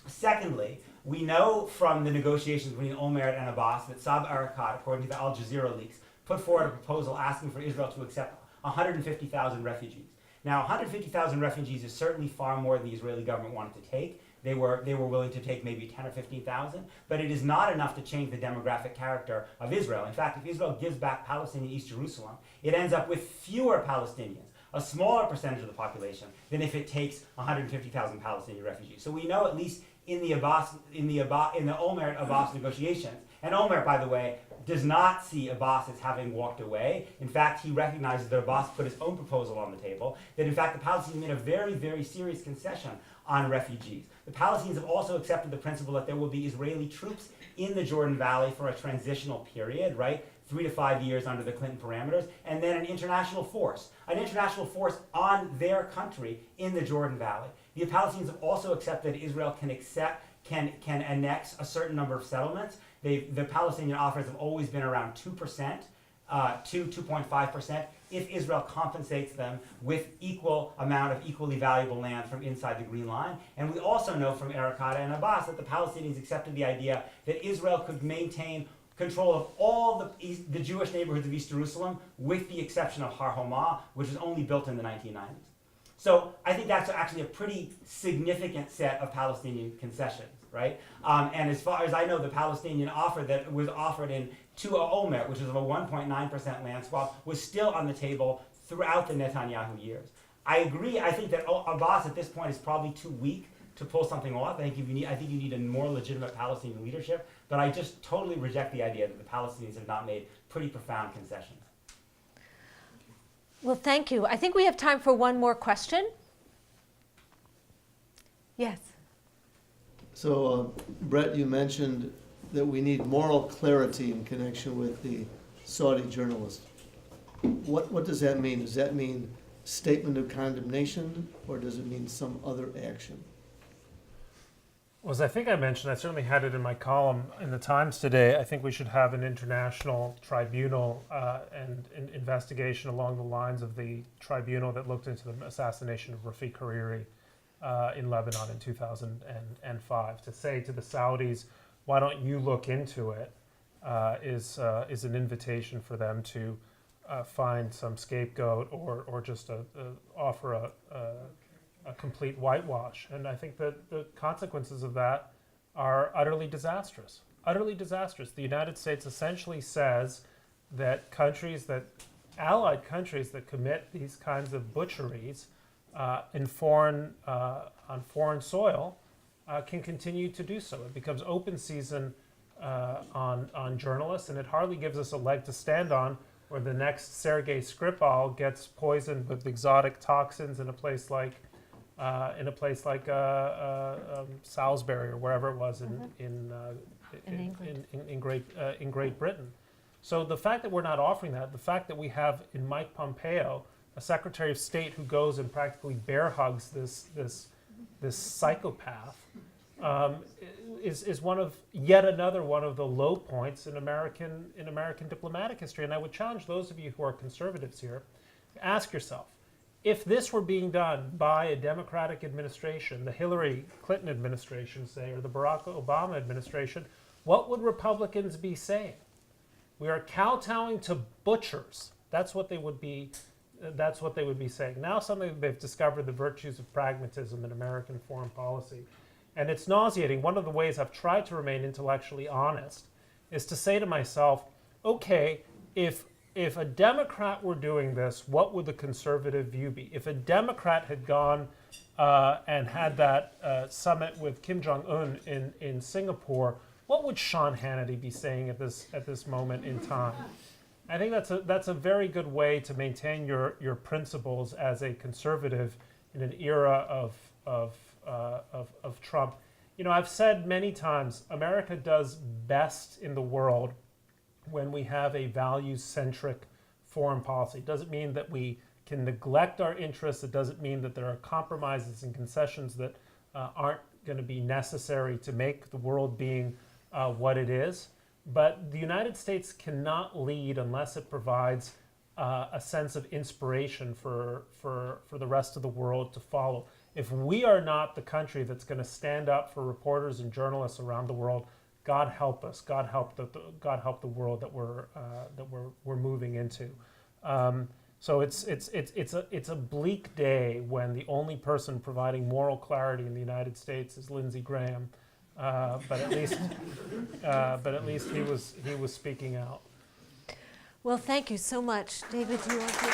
Secondly, we know from the negotiations between Olmert and Abbas that Saeb Erekat, according to the Al Jazeera leaks, put forward a proposal asking for Israel to accept 150,000 refugees. Now, 150,000 refugees is certainly far more than the Israeli government wanted to take. They were willing to take maybe 10 or 15,000, but it is not enough to change the demographic character of Israel. In fact, if Israel gives back Palestinian East Jerusalem, it ends up with fewer Palestinians, a smaller percentage of the population, than if it takes 150,000 Palestinian refugees. So we know, at least in the Olmert-Abbas negotiations, and Olmert, by the way, does not see Abbas as having walked away. In fact, he recognizes that Abbas put his own proposal on the table, that in fact the Palestinians made a very, very serious concession on refugees. The Palestinians have also accepted the principle that there will be Israeli troops in the Jordan Valley for a transitional period, right? 3 to 5 years under the Clinton parameters, and then an international force on their country in the Jordan Valley. The Palestinians have also accepted that Israel can annex a certain number of settlements. The Palestinian offers have always been around 2%, 2.5%, if Israel compensates them with equal amount of equally valuable land from inside the Green Line. And we also know from Erekat and Abbas that the Palestinians accepted the idea that Israel could maintain control of all the Jewish neighborhoods of East Jerusalem, with the exception of Har Homa, which was only built in the 1990s. So I think that's actually a pretty significant set of Palestinian concessions, right? And as far as I know, the Palestinian offer that was offered in Tua Omer, which is of a 1.9% land swap, was still on the table throughout the Netanyahu years. I agree. I think that Abbas at this point is probably too weak to pull something off. I think you need a more legitimate Palestinian leadership. But I just totally reject the idea that the Palestinians have not made pretty profound concessions. Well, thank you. I think we have time for one more question. Yes. So, Bret, you mentioned that we need moral clarity in connection with the Saudi journalist. What does that mean? Does that mean statement of condemnation, or does it mean some other action? Well, as I think I mentioned, I certainly had it in my column in the Times today. I think we should have an international tribunal and an investigation along the lines of the tribunal that looked into the assassination of Rafiq Hariri in Lebanon in 2005. To say to the Saudis, why don't you look into it, is an invitation for them to find some scapegoat or just offer a complete whitewash. And I think that the consequences of that are utterly disastrous. Utterly disastrous. The United States essentially says that allied countries that commit these kinds of butcheries on foreign soil can continue to do so. It becomes open season on journalists, and it hardly gives us a leg to stand on where the next Sergei Skripal gets poisoned with exotic toxins in a place like Salisbury or wherever it was in Great Britain. So the fact that we're not offering that, the fact that we have in Mike Pompeo a Secretary of State who goes and practically bear hugs this psychopath, is yet another one of the low points in American diplomatic history. And I would challenge those of you who are conservatives here to ask yourself, if this were being done by a Democratic administration, the Hillary Clinton administration, say, or the Barack Obama administration, what would Republicans be saying? We are kowtowing to butchers. That's what they would be saying. Now suddenly they've discovered the virtues of pragmatism in American foreign policy. And it's nauseating. One of the ways I've tried to remain intellectually honest is to say to myself, okay, if a Democrat were doing this, what would the conservative view be? If a Democrat had gone and had that summit with Kim Jong-un in Singapore, what would Sean Hannity be saying at this moment in time? I think that's a very good way to maintain your principles as a conservative in an era of Trump. You know, I've said many times, America does best in the world when we have a values-centric foreign policy. It doesn't mean that we can neglect our interests. It doesn't mean that there are compromises and concessions that aren't going to be necessary to make the world being what it is. But the United States cannot lead unless it provides a sense of inspiration for the rest of the world to follow. If we are not the country that's going to stand up for reporters and journalists around the world, God help us. God help the world that we're moving into. So it's a bleak day when the only person providing moral clarity in the United States is Lindsey Graham. But at least he was speaking out. Well, thank you so much, David. Do you want to?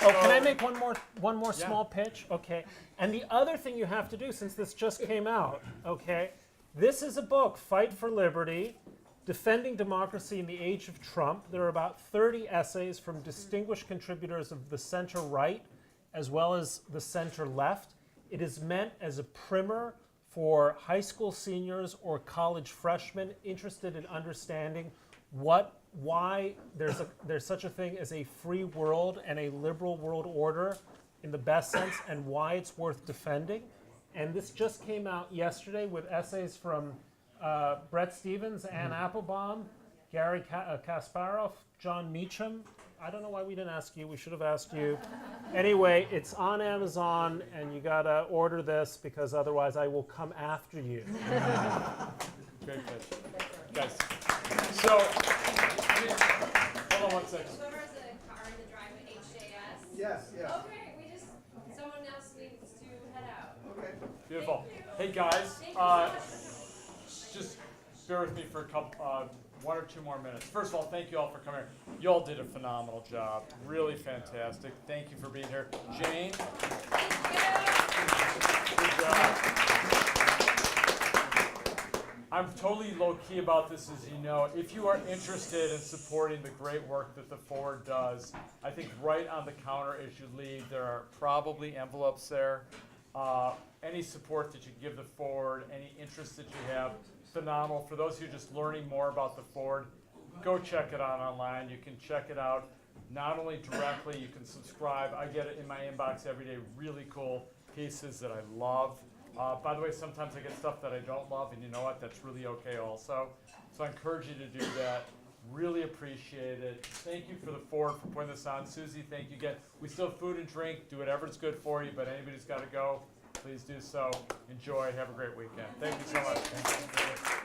Oh, can I make one more small pitch? Okay. And the other thing you have to do, since this just came out, okay, this is a book, Fight for Liberty, Defending Democracy in the Age of Trump. There are about 30 essays from distinguished contributors of the center right as well as the center left. It is meant as a primer for high school seniors or college freshmen interested in understanding what why there's such a thing as a free world and a liberal world order in the best sense, and why it's worth defending. And this just came out yesterday with essays from Bret Stephens, Ann Applebaum, Gary Kasparov, John Meacham. I don't know why we didn't ask you. We should have asked you. Anyway, it's on Amazon, and you gotta order this because otherwise I will come after you. Great pitch. Guys, so, hold on one second. Whoever's in a car in the drive at HJS. Yes, yes. Okay, someone else needs to head out. Okay. Beautiful. Thank you. Hey guys, Thank you so much. just bear with me for a couple, 1 or 2 more minutes. First of all, thank you all for coming here. You all did a phenomenal job. Really fantastic. Thank you for being here. Jane, good job. I'm totally low-key about this, as you know. If you are interested in supporting the great work that the Forward does, I think right on the counter as you leave, there are probably envelopes there. Any support that you give the Forward, any interest that you have, phenomenal. For those of you just learning more about the Forward, go check it out online. You can check it out not only directly, you can subscribe. I get it in my inbox every day, really cool pieces that I love. By the way, sometimes I get stuff that I don't love, and you know what? That's really okay also. So I encourage you to do that. Really appreciate it. Thank you for the Forward for putting this on. Susie, thank you again. We still have food and drink. Do whatever's good for you, but anybody who's got to go, please do so. Enjoy. Have a great weekend. Thank you so much.